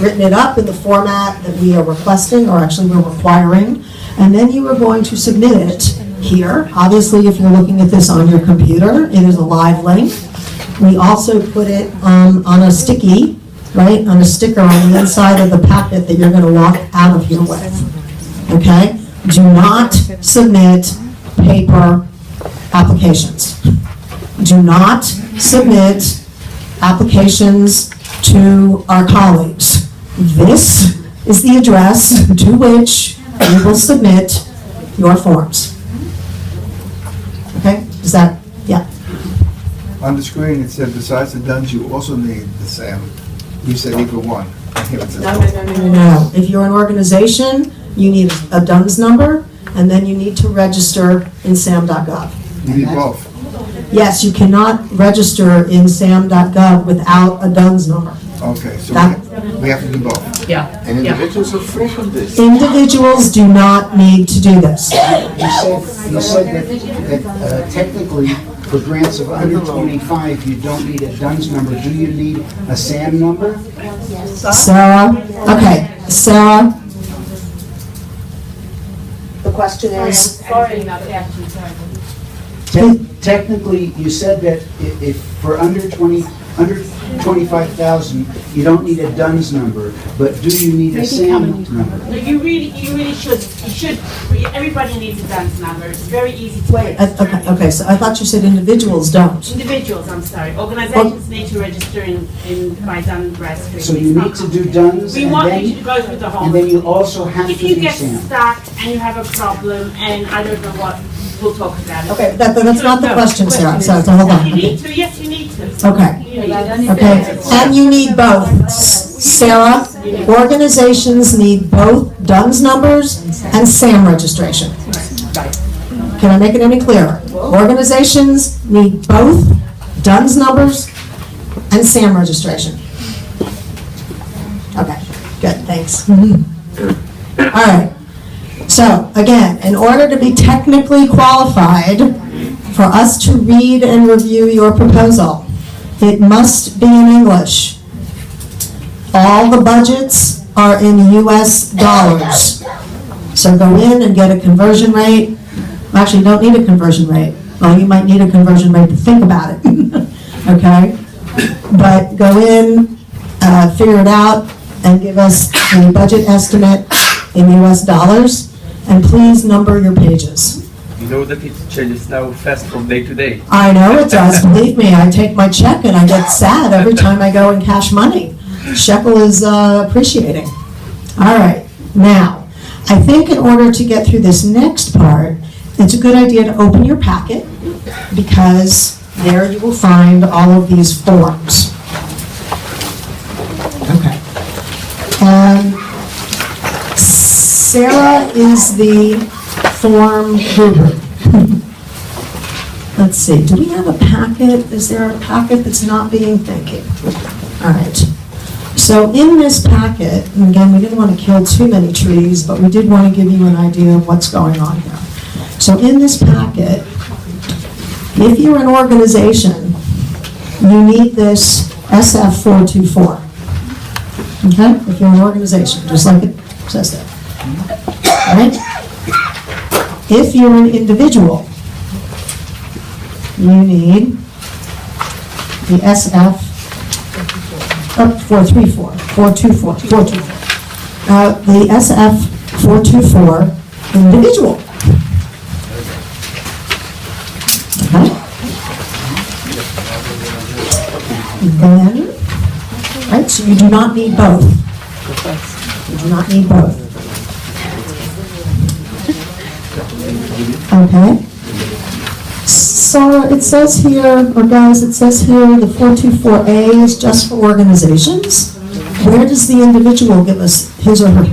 written it up in the format that we are requesting, or actually we're requiring, and then you are going to submit it here. Obviously, if you're looking at this on your computer, it is a live link. We also put it on a sticky, right, on a sticker on the inside of the packet that you're going to walk out of here with, okay? Do not submit paper applications. Do not submit applications to our colleagues. This is the address to which you will submit your forms. Okay, is that, yeah. On the screen, it said besides the DUNS, you also need the SAM. You said either one. Here it says both. No. If you're an organization, you need a DUNS number, and then you need to register in sam.gov. You need both. Yes, you cannot register in sam.gov without a DUNS number. Okay, so That- we have to do both. Yeah. And individuals are free from this. Individuals do not need to do this. You said that technically, for grants of under 25, you don't need a DUNS number. Do you need a SAM number? Sarah, okay, Sarah. The question is, Sorry, not actually, sorry. Technically, you said that if for under 25,000, you don't need a DUNS number, but do you need a SAM number? No, you really should, everybody needs a DUNS number, it's very easy to wait, register. okay, so I thought you said individuals don't. Individuals, I'm sorry, organizations need to register by Dun Bradstreet. So you need to do DUNS We and want then, you to go through the whole. and then you also have to If you do get SAM. stuck and you have a problem, and I don't know what, we'll talk about it. Okay, that's not the question, Sarah, so hold on. You need to, yes, you need to. Okay. You need to. Okay, and you need both. Sarah, organizations need both DUNS numbers and SAM registration. Can I make it any clearer? Organizations need both DUNS numbers and SAM registration. Okay, good, thanks. All right. So, again, in order to be technically qualified for us to read and review your proposal, it must be in English. All the budgets are in US dollars. So go in and get a conversion rate. Actually, you don't need a conversion rate. Well, you might need a conversion rate to think about it, okay? But go in, figure it out, and give us a budget estimate in US dollars, and please number your pages. You know that it changes now fast from day to day. I know it does, believe me, I take my check and I get sad every time I go and cash money. Shekel is appreciating. All right, now, I think in order to get through this next part, it's a good idea to open your packet, because there you will find all of these forms. Okay. Sarah is the form guru. Let's see, do we have a packet? Is there a packet that's not being, thank you. All right. So in this packet, and again, we didn't want to kill too many trees, but we did want to give you an idea of what's going on here. So in this packet, if you're an organization, you need this SF424. Okay? If you're an organization, just like it says there. All right? If you're an individual, you need the SF 424. The SF 424 individual. Okay? Then, right, so you do not need both. You do not need both. Okay? So it says here, or guys, it says here the 424A is just for organizations. Where does the individual give us his or her?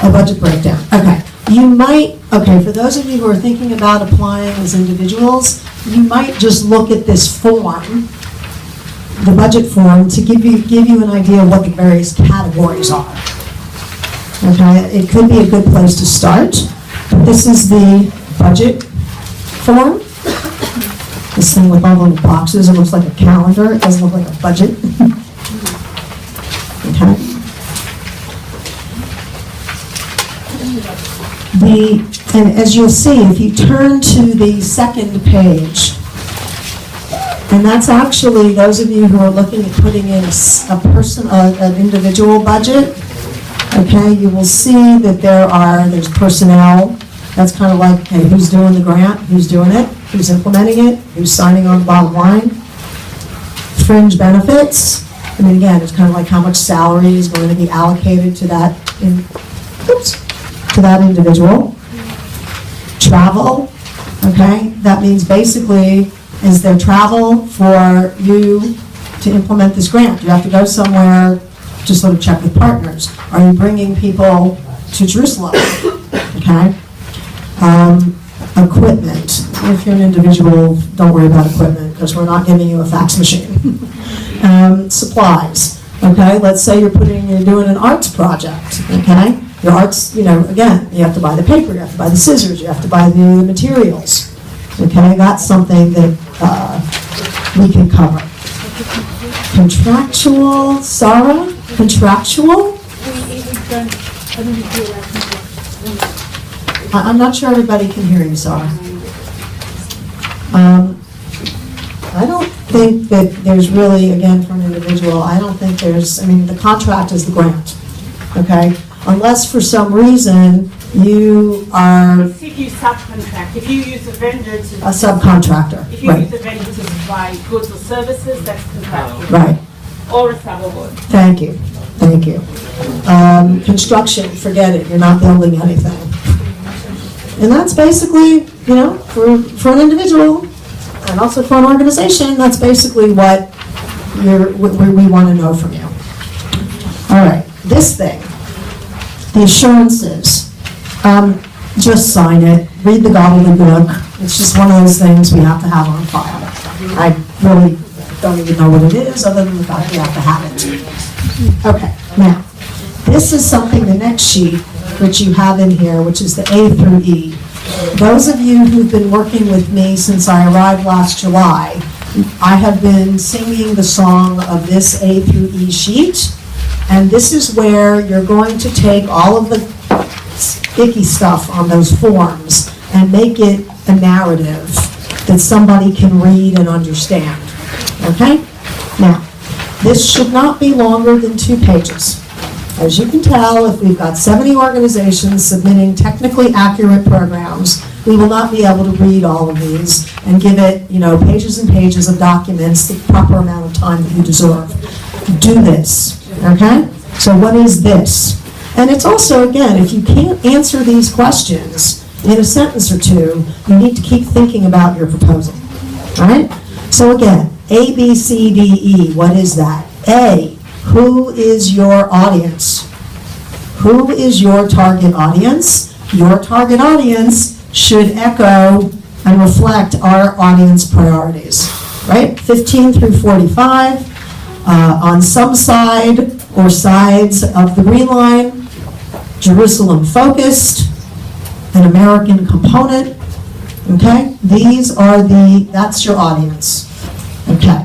A budget breakdown. Okay. You might, okay, for those of you who are thinking about applying as individuals, you might just look at this form, the budget form, to give you an idea of what the various categories are. Okay, it could be a good place to start. But this is the budget form. This thing with all the little boxes, it looks like a calendar. It doesn't look like a budget. Okay. And as you'll see, if you turn to the second page, and that's actually those of you who are looking at putting in an individual budget. Okay, you will see that there's personnel. That's kind of like, okay, who's doing the grant, who's doing it, who's implementing it, who's signing on the bottom line. Fringe benefits. I mean, again, it's kind of like how much salary is going to be allocated to that individual. Travel, okay, that means basically, is there travel for you to implement this grant? You have to go somewhere to sort of check with partners. Are you bringing people to Jerusalem? Okay. Equipment. If you're an individual, don't worry about equipment because we're not giving you a fax machine. Supplies. Okay. Let's say you're doing an arts project. Okay. Your arts, again, you have to buy the paper, you have to buy the scissors, you have to buy the materials. Okay. That's something that we can cover. Contractual, Sarah? Contractual? I'm not sure everybody can hear you, Sarah. I don't think that there's really, again, for an individual, I don't think the contract is the grant, okay? Unless for some reason you are... If you subcontract, if you use a vendor to... A subcontractor, If you right. use a vendor to supply goods or services, that's contractual. Right. Or a subaward. Thank you. Construction, forget it, you're not building anything. And that's basically, for an individual and also for an organization, that's basically what we want to know from you. All right, this thing, the assurances, just sign it, read the gobbledygook. It's just one of those things we have to have on file. I really don't even know what it is, other than the fact we have to have it. Okay, now, this is something, the next sheet, which you have in here, which is the A through E. Those of you who've been working with me since I arrived last July, I have been singing the song of this A through E sheet, and this is where you're going to take all of the icky stuff on those forms and make it a narrative that somebody can read and understand. Okay? Now, this should not be longer than 2 pages. As you can tell, if we've got 70 organizations submitting technically accurate programs, we will not be able to read all of these and give it, pages and pages of documents, the proper amount of time that you deserve. Do this, okay? So what is this? And it's also, again, if you can't answer these questions in a sentence or two, you need to keep thinking about your proposal, all right? So again, A, B, C, D, E, what is that? A, who is your audience? Who is your target audience? Your target audience should echo and reflect our audience priorities, right? 15 through 45, on some side or sides of the green line, Jerusalem focused, an American component, okay? That's your audience, okay?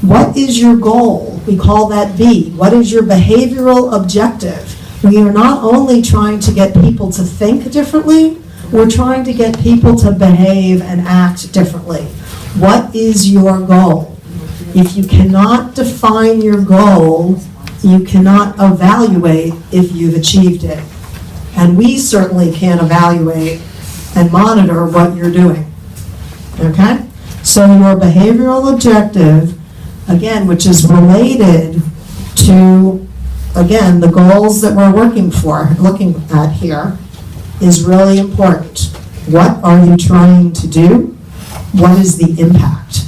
What is your goal? We call that B. What is your behavioral objective? We are not only trying to get people to think differently, we're trying to get people to behave and act differently. What is your goal? If you cannot define your goal, you cannot evaluate if you've achieved it. And we certainly can't evaluate and monitor what you're doing. Okay? So your behavioral objective, again, which is related to, again, the goals that we're looking at here, is really important. What are you trying to do? What is the impact?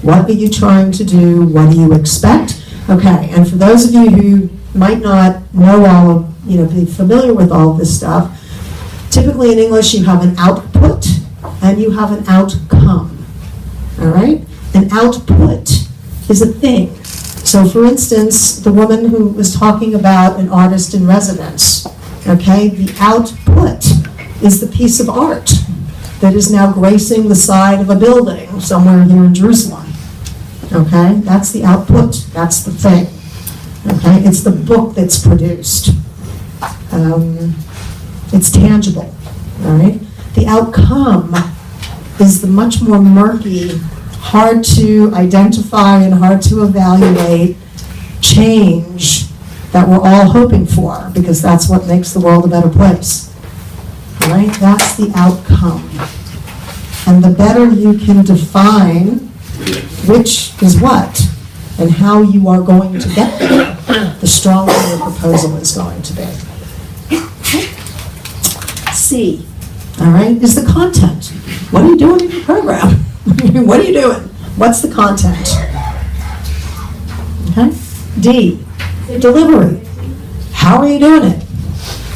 What are you trying to do? What do you expect? Okay, and for those of you who might not know all of, be familiar with all of this stuff, typically in English you have an output and you have an outcome, all right? An output is a thing. So for instance, the woman who was talking about an artist in residence, okay, the output is the piece of art that is now gracing the side of a building somewhere here in Jerusalem. Okay, that's the output, that's the thing. Okay, it's the book that's produced. It's tangible, all right? The outcome is the much more murky, hard to identify and hard to evaluate change that we're all hoping for, because that's what makes the world a better place. All right, that's the outcome. And the better you can define which is what and how you are going to get there, the stronger your proposal is going to be. C, all right, is the content. What are you doing in your program? What are you doing? What's the content? Okay. D, delivery. How are you doing it?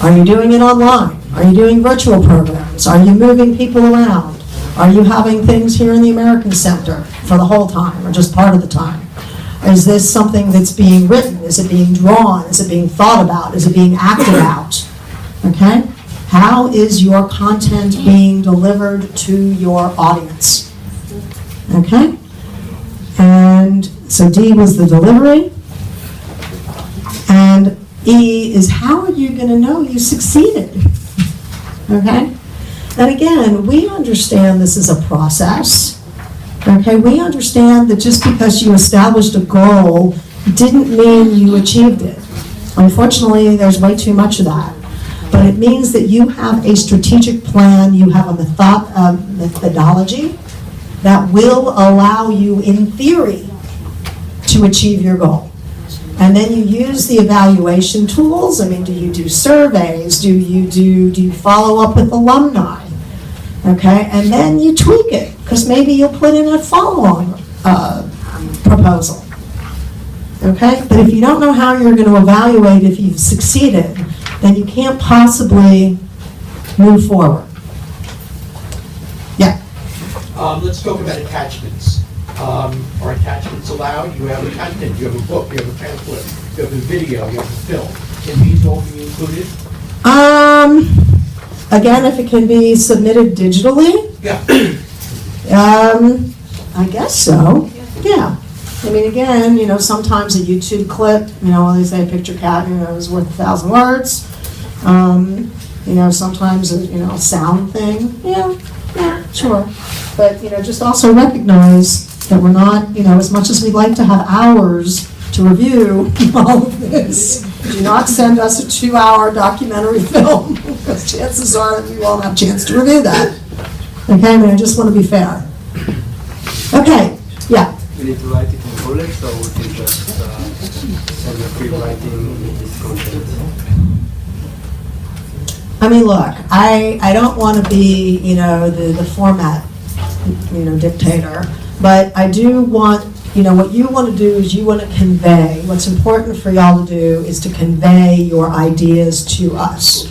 Are you doing it online? Are you doing virtual programs? Are you moving people around? Are you having things here in the American Center for the whole time or just part of the time? Is this something that's being written? Is it being drawn? Is it being thought about? Is it being acted out? Okay? How is your content being delivered to your audience? Okay? And so D was the delivery. And E is how are you going to know you succeeded? Okay? And again, we understand this is a process. Okay, we understand that just because you established a goal didn't mean you achieved it. Unfortunately, there's way too much of that. But it means that you have a strategic plan, you have a methodology that will allow you, in theory, to achieve your goal. And then you use the evaluation tools. I mean, do you do surveys? Do you follow up with alumni? Okay, and then you tweak it, because maybe you'll put in a follow-on proposal. Okay, but if you don't know how you're going to evaluate if you've succeeded, then you can't possibly move forward. Yeah. Let's talk about attachments. Are attachments allowed? You have a content, you have a book, you have a pamphlet, you have a video, you have a film. Can these all be included? Again, if it can be submitted digitally? Yeah. I guess so, yeah. I mean, again, sometimes a YouTube clip, they say a picture cat, is worth 1,000 words. Sometimes, a sound thing, yeah, sure. But, just also recognize that we're not, as much as we'd like to have hours to review all of this, Do not send us a 2-hour documentary film, because chances are that we won't have a chance to review that. Okay, I mean, I just want to be fair. Okay, yeah. We need to write it in bullets, so we can just send a free writing this content. I mean, look, I don't want to be, the format, dictator, but I do want, what you want to do is you want to convey, what's important for y'all to do is to convey your ideas to us.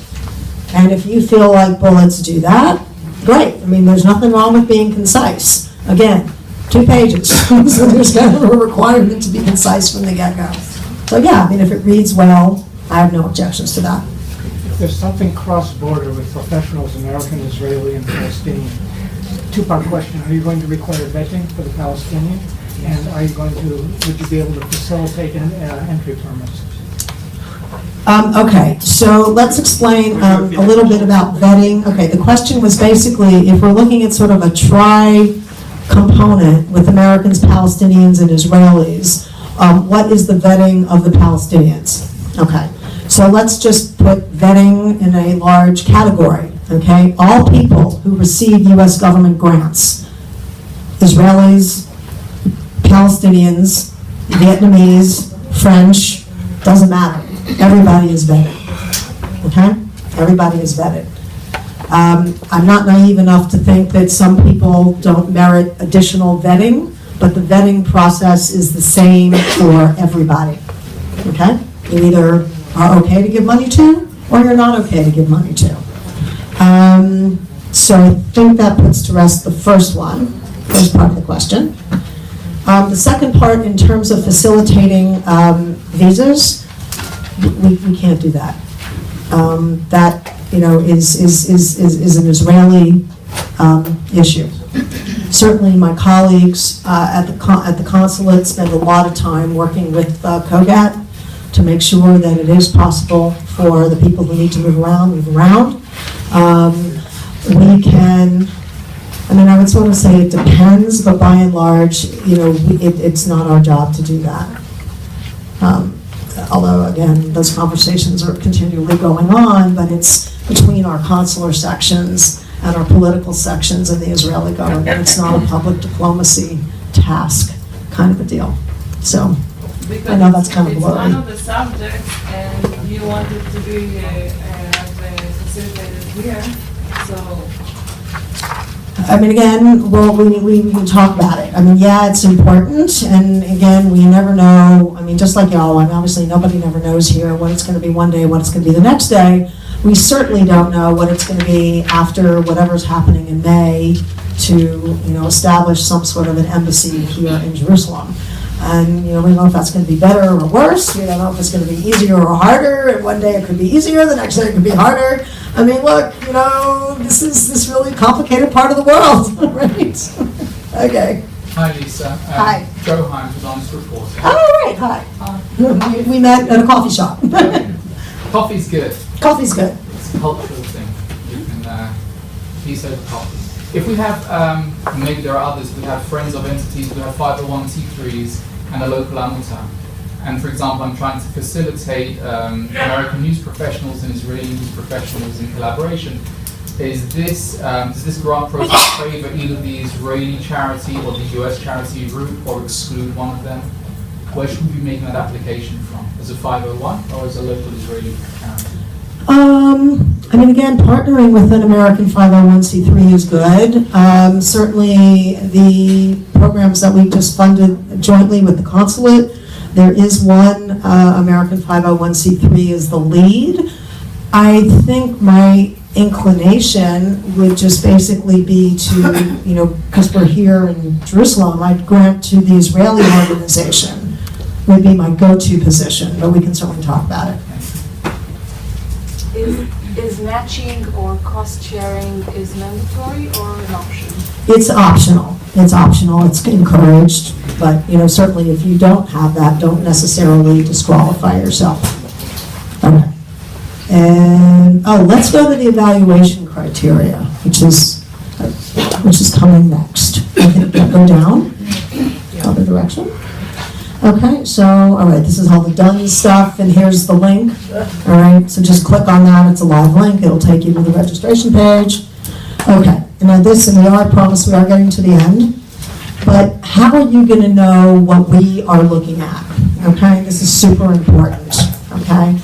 And if you feel like bullets do that, great. I mean, there's nothing wrong with being concise. Again, 2 pages, so there's kind of a requirement to be concise from the get-go. So yeah, I mean, if it reads well, I have no objections to that. If there's something cross-border with professionals, American, Israeli, and Palestinian, 2-part question, are you going to require vetting for the Palestinian? And are you going to, would you be able to facilitate entry permits? Okay, so let's explain a little bit about vetting. Okay, the question was basically, if we're looking at sort of a tri-component with Americans, Palestinians, and Israelis, what is the vetting of the Palestinians? Okay, so let's just put vetting in a large category, okay? All people who receive U.S. government grants, Israelis, Palestinians, Vietnamese, French, doesn't matter. Everybody is vetted, okay? Everybody is vetted. I'm not naive enough to think that some people don't merit additional vetting, but the vetting process is the same for everybody, okay? You either are okay to give money to, or you're not okay to give money to. So I think that puts to rest the first part of the question. The second part, in terms of facilitating visas, we can't do that. That is an Israeli issue. Certainly, my colleagues at the consulate spend a lot of time working with COGAT to make sure that it is possible for the people who need to move around. We can. I mean, I would sort of say it depends, but by and large, it's not our job to do that. Although, again, those conversations are continually going on, but it's between our consular sections and our political sections in the Israeli government. It's not a public diplomacy task kind of a deal. So, I know that's kind of blurry. It's one of the subjects, and you wanted to be facilitated here, so. I mean, again, well, we can talk about it. I mean, yeah, it's important, and again, we never know. I mean, just like y'all, I mean, obviously nobody never knows here what it's going to be one day, what it's going to be the next day. We certainly don't know what it's going to be after whatever's happening in May to, establish some sort of an embassy here in Jerusalem. And, we don't know if that's going to be better or worse. We don't know if it's going to be easier or harder. And one day it could be easier, the next day it could be harder. I mean, look, this is this really complicated part of the world, right? Okay. Hi, Lisa. Hi. Joe Himes with Honest Reporter. Oh, right, hi. We met at a coffee shop. Coffee's good. Coffee's good. It's a cultural thing. You can use over coffee. If we have, maybe there are others, we have friends of entities, we have 501c3s and a local AMUTA. And for example, I'm trying to facilitate American news professionals and Israeli news professionals in collaboration. Does this grant process favor either the Israeli charity or the US charity route, or exclude one of them? Where should we be making that application from? As a 501 or as a local Israeli charity? I mean, again, partnering with an American 501c3 is good. Certainly, the programs that we just funded jointly with the consulate, there is one American 501c3 is the lead. I think my inclination would just basically be to, because we're here in Jerusalem, I'd grant to the Israeli organization would be my go-to position, but we can certainly talk about it. Is matching or cost sharing is mandatory or an option? It's optional. It's optional. It's encouraged, but certainly if you don't have that, don't necessarily disqualify yourself. Okay. And let's go to the evaluation criteria, which is coming next. I think go down, other direction. Okay, so, all right, this is all the done stuff, and here's the link. All right, so just click on that, it's a live link, it'll take you to the registration page. Okay, and now this, and I promise we are getting to the end, but how are you gonna know what we are looking at? Okay, this is super important, okay?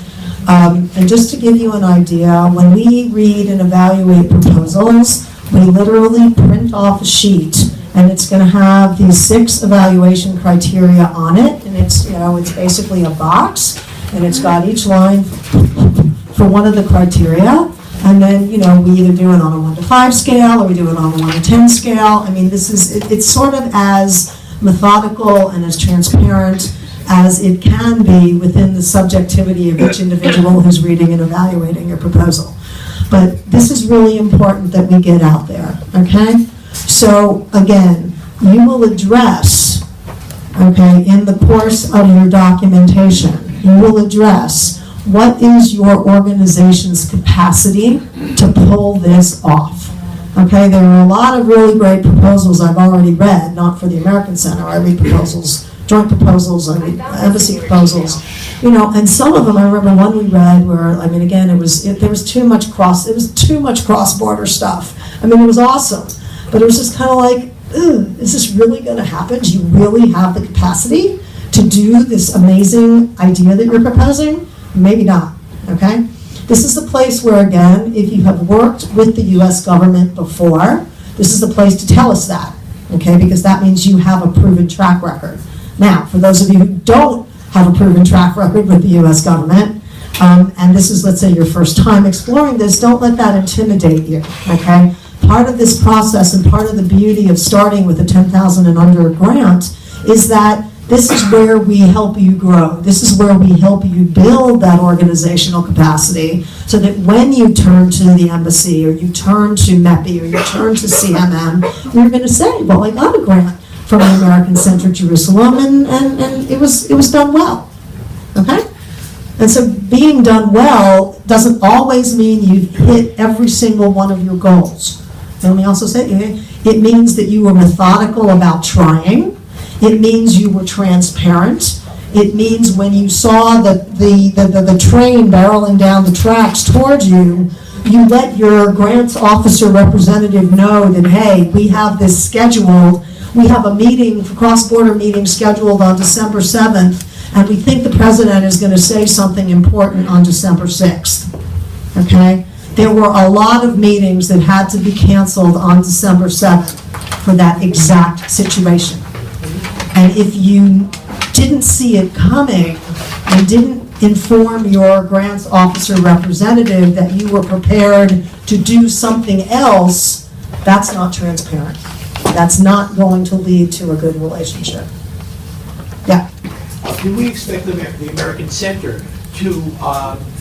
And just to give you an idea, when we read and evaluate proposals, we literally print off a sheet, and it's going to have these 6 evaluation criteria on it, and it's, you know, it's basically a box, and it's got each line for one of the criteria, and then, you know, we either do it on a 1 to 5 scale, or we do it on a 1 to 10 scale. I mean, this is, it's sort of as methodical and as transparent as it can be within the subjectivity of each individual who's reading and evaluating your proposal. But this is really important that we get out there, okay? So again, you will address, okay, in the course of your documentation, you will address what is your organization's capacity to pull this off. Okay, there are a lot of really great proposals I've already read, not for the American Center. I read proposals, joint proposals, I read embassy proposals, you know, and some of them, I remember one we read where, I mean, again, there was too much cross-border stuff. I mean, it was awesome, but it was just kind of like, is this really going to happen? Do you really have the capacity to do this amazing idea that you're proposing? Maybe not, okay? This is the place where, again, if you have worked with the U.S. government before, this is the place to tell us that, okay? Because that means you have a proven track record. Now, for those of you who don't have a proven track record with the U.S. government, and this is, let's say, your first time exploring this, don't let that intimidate you, okay? Part of this process and part of the beauty of starting with a 10,000 and under grant is that this is where we help you grow. This is where we help you build that organizational capacity so that when you turn to the embassy or you turn to MEPI or you turn to CMM, you're going to say, well, I got a grant from the American Center Jerusalem and it was done well, okay? And so being done well doesn't always mean you've hit every single one of your goals. And let me also say, it means that you were methodical about trying. It means you were transparent. It means when you saw the train barreling down the tracks towards you, you let your grants officer representative know that, hey, we have this scheduled. We have a meeting, cross-border meeting scheduled on December 7th, and we think the president is going to say something important on December 6th, okay? There were a lot of meetings that had to be canceled on December 7th for that exact situation. And if you didn't see it coming and didn't inform your grants officer representative that you were prepared to do something else, that's not transparent. That's not going to lead to a good relationship. Yeah? Do we expect the American Center to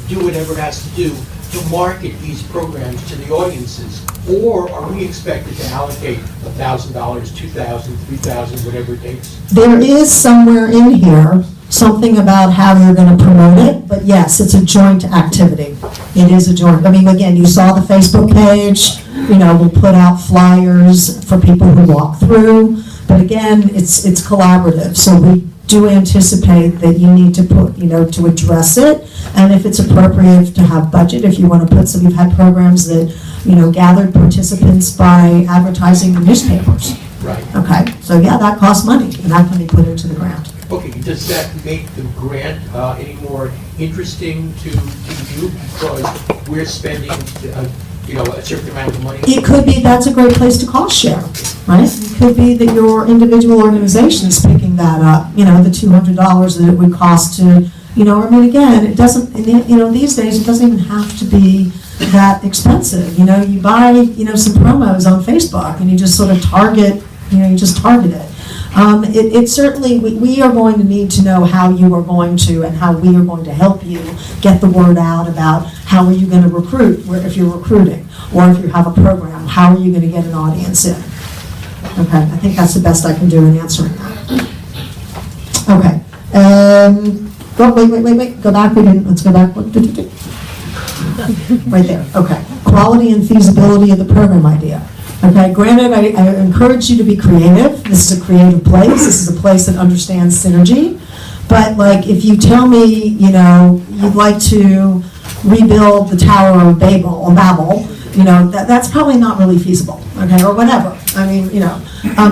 do whatever it has to do to market these programs to the audiences? Or are we expected to allocate $1,000, $2,000, $3,000, whatever it takes? There is somewhere in here something about how you're going to promote it, but yes, it's a joint activity. It is a joint. I mean, again, you saw the Facebook page. You know, we'll put out flyers for people who walk through. But again, it's collaborative. So we do anticipate that you need to put, you know, to address it. And if it's appropriate to have budget, if you want to put some, we've had programs that, you know, gathered participants by advertising in newspapers. Right. Okay, so yeah, that costs money, and that can be put into the grant. Okay, does that make the grant any more interesting to you because we're spending, you know, a certain amount of money? It could be that's a great place to cost share, right? It could be that your individual organization is picking that up, you know, the $200 that it would cost to, you know, I mean, again, it doesn't, you know, these days it doesn't even have to be that expensive. You know, you buy, you know, some promos on Facebook and you just sort of target, you know, you just target it. It certainly, we are going to need to know how you are going to and how we are going to help you get the word out about how are you going to recruit, if you're recruiting, or if you have a program, how are you going to get an audience in? Okay, I think that's the best I can do in answering that. Okay. Oh, wait, go back, let's go back. Right there, okay. Quality and feasibility of the program idea. Okay, granted, I encourage you to be creative. This is a creative place. This is a place that understands synergy. But like, if you tell me, you know, you'd like to rebuild the Tower of Babel, you know, that's probably not really feasible, okay, or whatever. I mean, you know,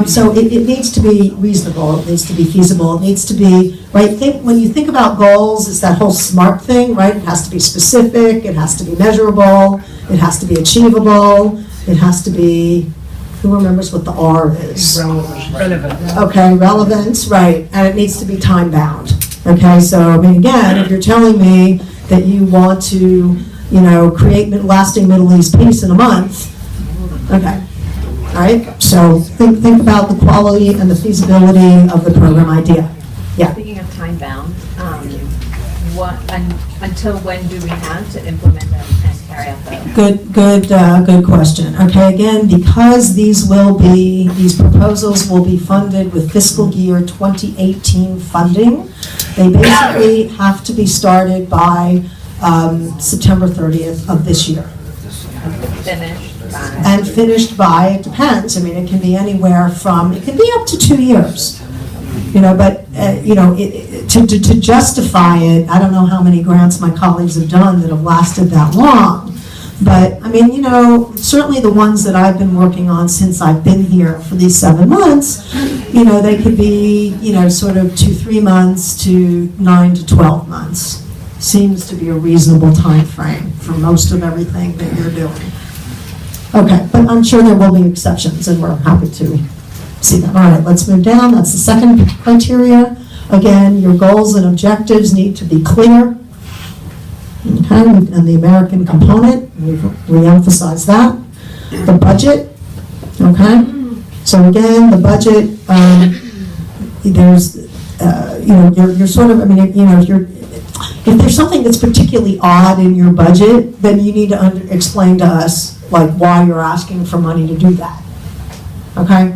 so it needs to be reasonable, it needs to be feasible, it needs to be, right, when you think about goals, it's that whole SMART thing, right? It has to be specific, it has to be measurable, it has to be achievable, it has to be, who remembers what the R is? Relevant. Okay, relevance, right, and it needs to be time-bound. Okay, so, I mean, again, if you're telling me that you want to, you know, create lasting Middle East peace in a month, okay, all right? So think about the quality and the feasibility of the program idea. Yeah. Speaking of time bound, until when do we have to implement them and carry out the? Good question. Okay, again, because these proposals will be funded with fiscal year 2018 funding, they basically have to be started by September 30th of this year. Finished by, it depends, I mean, it can be anywhere from, it can be up to 2 years. You know, but, you know, to justify it, I don't know how many grants my colleagues have done that have lasted that long. But, I mean, you know, certainly the ones that I've been working on since I've been here for these 7 months, you know, they could be, you know, sort of 2-3 months to 9 to 12 months. Seems to be a reasonable time frame for most of everything that you're doing. Okay, but I'm sure there will be exceptions, and we're happy to see that. All right, let's move down. That's the second criteria. Again, your goals and objectives need to be clear. Okay, and the American component, we've re-emphasized that. The budget, okay? So again, the budget, there's, you know, you're sort of, I mean, you know, if there's something that's particularly odd in your budget, then you need to explain to us, like, why you're asking for money to do that, okay?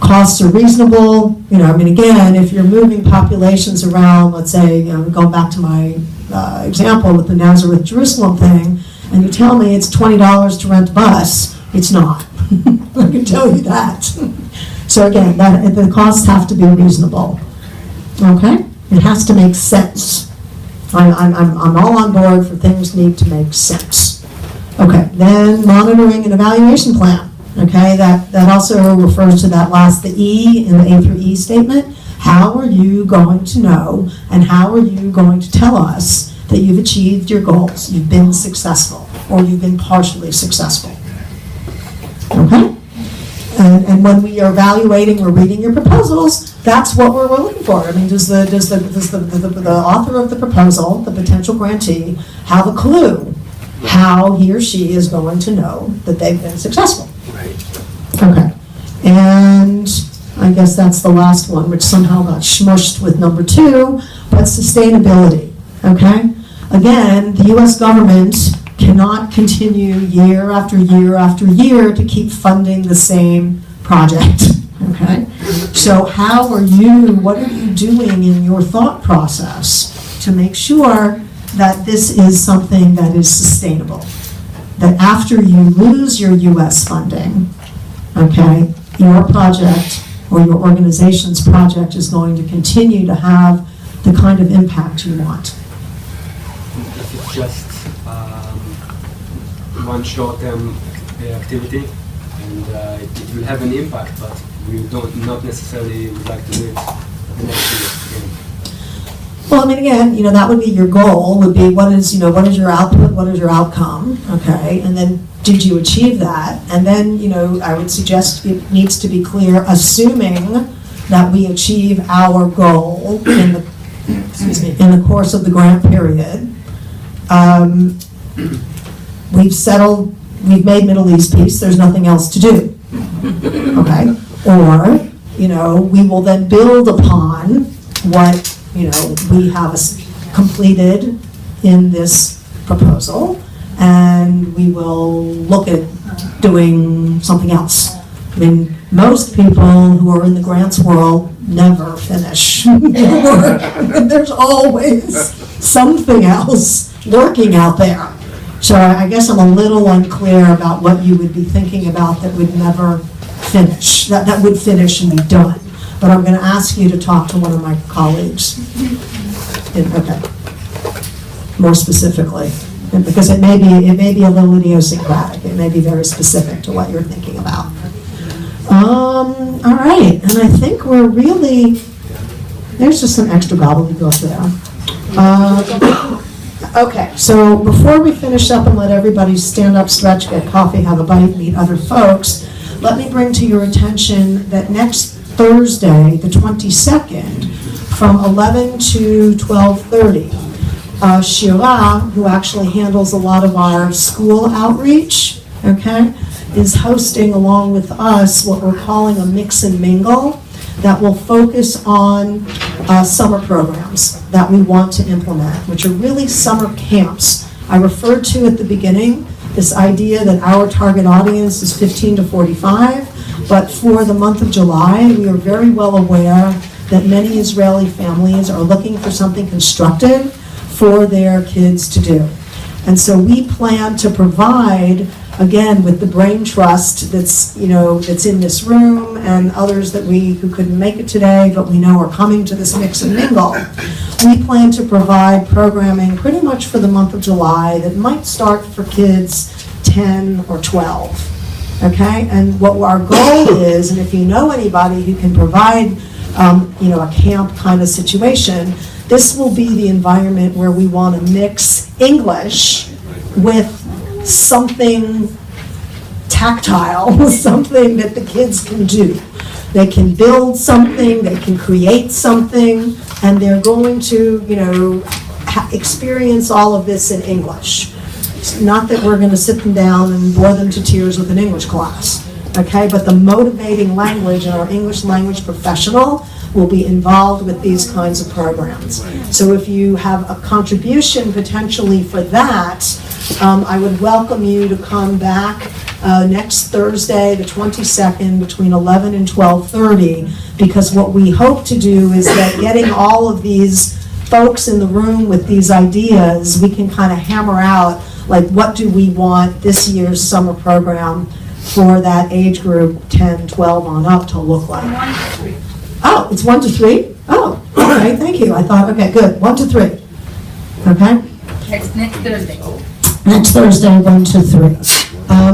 Costs are reasonable, you know, I mean, again, if you're moving populations around, let's say, you know, going back to my example with the Nazareth Jerusalem thing, and you tell me it's $20 to rent a bus, it's not. I can tell you that. So again, the costs have to be reasonable, okay? It has to make sense. I'm all on board for things need to make sense. Okay, then monitoring and evaluation plan. Okay, that also refers to that last, the E in the A through E statement. How are you going to know and how are you going to tell us that you've achieved your goals, you've been successful, or you've been partially successful? Okay? And when we are evaluating or reading your proposals, that's what we're looking for. I mean, does the author of the proposal, the potential grantee, have a clue how he or she is going to know that they've been successful? Okay, and I guess that's the last one, which somehow got smushed with number 2, but sustainability, okay? Again, the U.S. government cannot continue year after year after year to keep funding the same project, okay? So what are you doing in your thought process to make sure that this is something that is sustainable? That after you lose your U.S. funding, okay, your project or your organization's project is going to continue to have the kind of impact you want. If it's just one short-term activity, and it will have an impact, but we not necessarily would like to do it the next year again. Well, I mean, again, you know, that would be your goal, would be what is your output, what is your outcome, okay? And then did you achieve that? And then, you know, I would suggest it needs to be clear, assuming that we achieve our goal in the course of the grant period. We've made Middle East peace, there's nothing else to do, okay? Or, you know, we will then build upon what, you know, we have completed in this proposal, and we will look at doing something else. I mean, most people who are in the grants world never finish their work. There's always something else working out there. So I guess I'm a little unclear about what you would be thinking about that would never finish, that would finish and be done. but I'm going to ask you to talk to one of my colleagues. Okay. More specifically, and because it may be a little idiosyncratic. It may be very specific to what you're thinking about. All right, and I think we're really, there's just some extra gobbledygook there. Okay, so before we finish up and let everybody stand up, stretch, get coffee, have a bite, meet other folks, let me bring to your attention that next Thursday, the 22nd, from 11 to 12:30, Shira, who actually handles a lot of our school outreach, okay, is hosting along with us what we're calling a mix and mingle that will focus on summer programs that we want to implement, which are really summer camps. I referred to at the beginning this idea that our target audience is 15 to 45, but for the month of July, we are very well aware that many Israeli families are looking for something constructive for their kids to do. And so we plan to provide, again, with the brain trust that's in this room and others who couldn't make it today, but we know are coming to this mix and mingle. We plan to provide programming pretty much for the month of July that might start for kids 10 or 12. Okay? And what our goal is, and if you know anybody who can provide a camp kind of situation, this will be the environment where we want to mix English with something tactile, something that the kids can do. They can build something, they can create something, and they're going to, experience all of this in English. It's not that we're going to sit them down and bore them to tears with an English class, okay? But the motivating language and our English language professional will be involved with these kinds of programs. So if you have a contribution potentially for that, I would welcome you to come back next Thursday, the 22nd, between 11 and 12:30, because what we hope to do is that getting all of these folks in the room with these ideas, we can kind of hammer out, like, what do we want this year's summer program for that age group, 10, 12 on up, to look like. Oh, it's 1 to 3? Oh, okay, thank you. I thought, okay, good, 1 to 3. Okay? Next Thursday. Next Thursday, 1 to 3.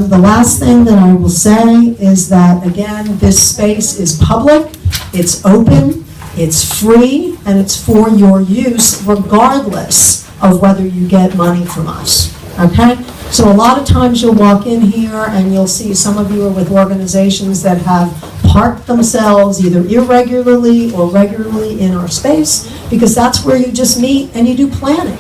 The last thing that I will say is that, again, this space is public, it's open, it's free, and it's for your use regardless of whether you get money from us, okay? So a lot of times you'll walk in here and you'll see some of you are with organizations that have parked themselves either irregularly or regularly in our space, because that's where you just meet and you do planning,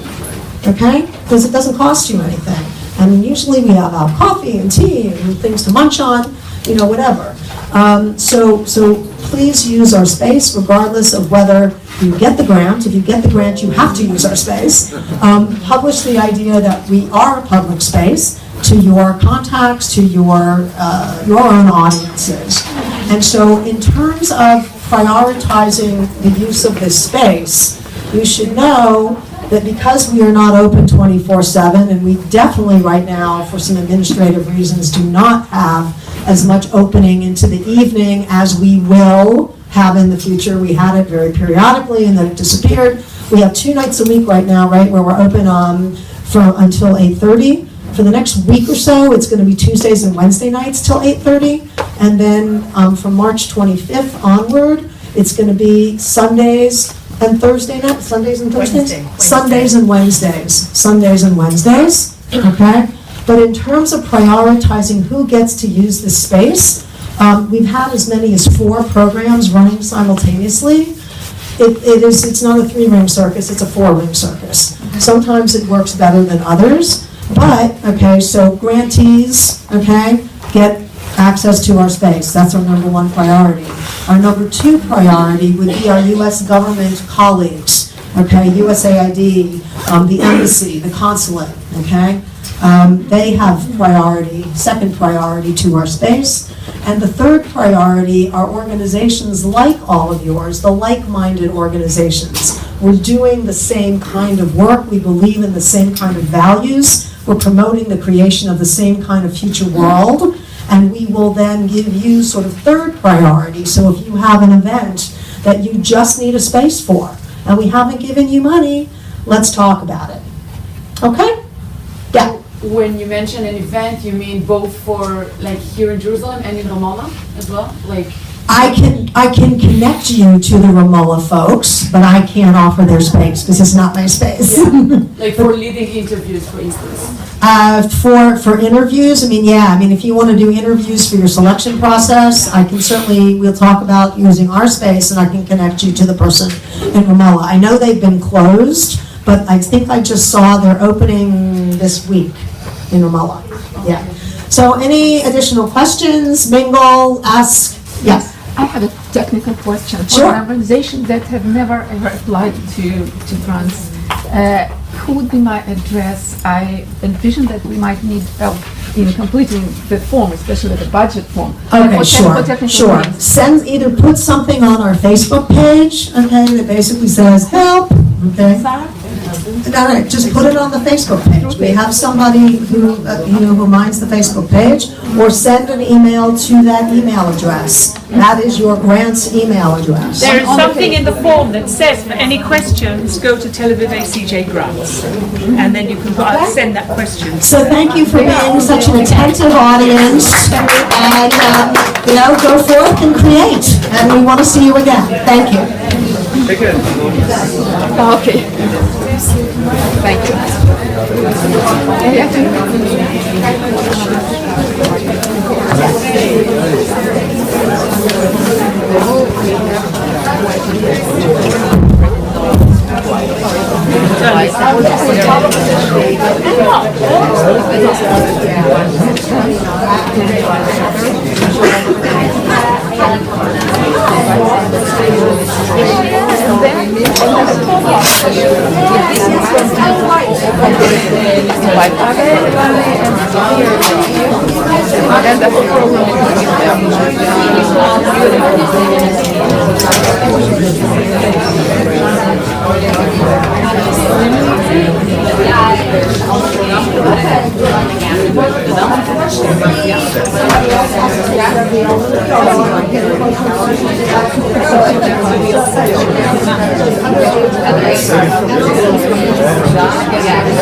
okay? Because it doesn't cost you anything. And usually we have our coffee and tea and things to munch on, whatever. So please use our space regardless of whether you get the grant. If you get the grant, you have to use our space. Publish the idea that we are a public space to your contacts, to your own audiences. And so in terms of prioritizing the use of this space, you should know that because we are not open 24/7, and we definitely right now, for some administrative reasons, do not have as much opening into the evening as we will have in the future. We had it very periodically and then it disappeared. We have 2 nights a week right now, right, where we're open from until 8:30. For the next week or so, it's going to be Tuesdays and Wednesday nights till 8:30. And then from March 25th onward, it's going to be Sundays and Thursday nights, Sundays and Thursdays? Sundays and Wednesdays. Sundays and Wednesdays, okay? But in terms of prioritizing who gets to use this space, we've had as many as 4 programs running simultaneously. It's not a 3-ring circus, it's a 4-ring circus. Sometimes it works better than others, but, okay, so grantees, okay, get access to our space. That's our number 1 priority. Our number 2 priority would be our U.S. government colleagues, okay, USAID, the embassy, the consulate, okay? They have priority, second priority to our space. And the third priority are organizations like all of yours, the like-minded organizations. We're doing the same kind of work. We believe in the same kind of values. We're promoting the creation of the same kind of future world. And we will then give you sort of third priority. So if you have an event that you just need a space for, and we haven't given you money, let's talk about it. Okay? Yeah. When you mention an event, you mean both for like here in Jerusalem and in Ramallah as well? Like I can connect you to the Ramallah folks, but I can't offer their space because it's not my space. like for leading interviews, for instance. For interviews, I mean, if you want to do interviews for your selection process, we'll talk about using our space, and I can connect you to the person in Ramallah. I know they've been closed, but I think I just saw they're opening this week in Ramallah. Yeah. So any additional questions? Mingle, ask. Yes. I have a technical question. For Sure. an organization that have never ever applied to grants, who would be my address? I envision that we might need help in completing the form, especially the budget form. Okay, For technical sure. reasons. Either put something on our Facebook page, okay, that basically says help, okay? No, just put it on the Facebook page. We have somebody who, who minds the Facebook page, or send an email to that email address. That is your grant's email address. There is something in the form that says for any questions, go to Tel Aviv ACJ Grants, and then you can send that question. So thank you for being such an attentive audience, and, go forth and create, and we want to see you again. Thank you. Take care. Okay. Thank you.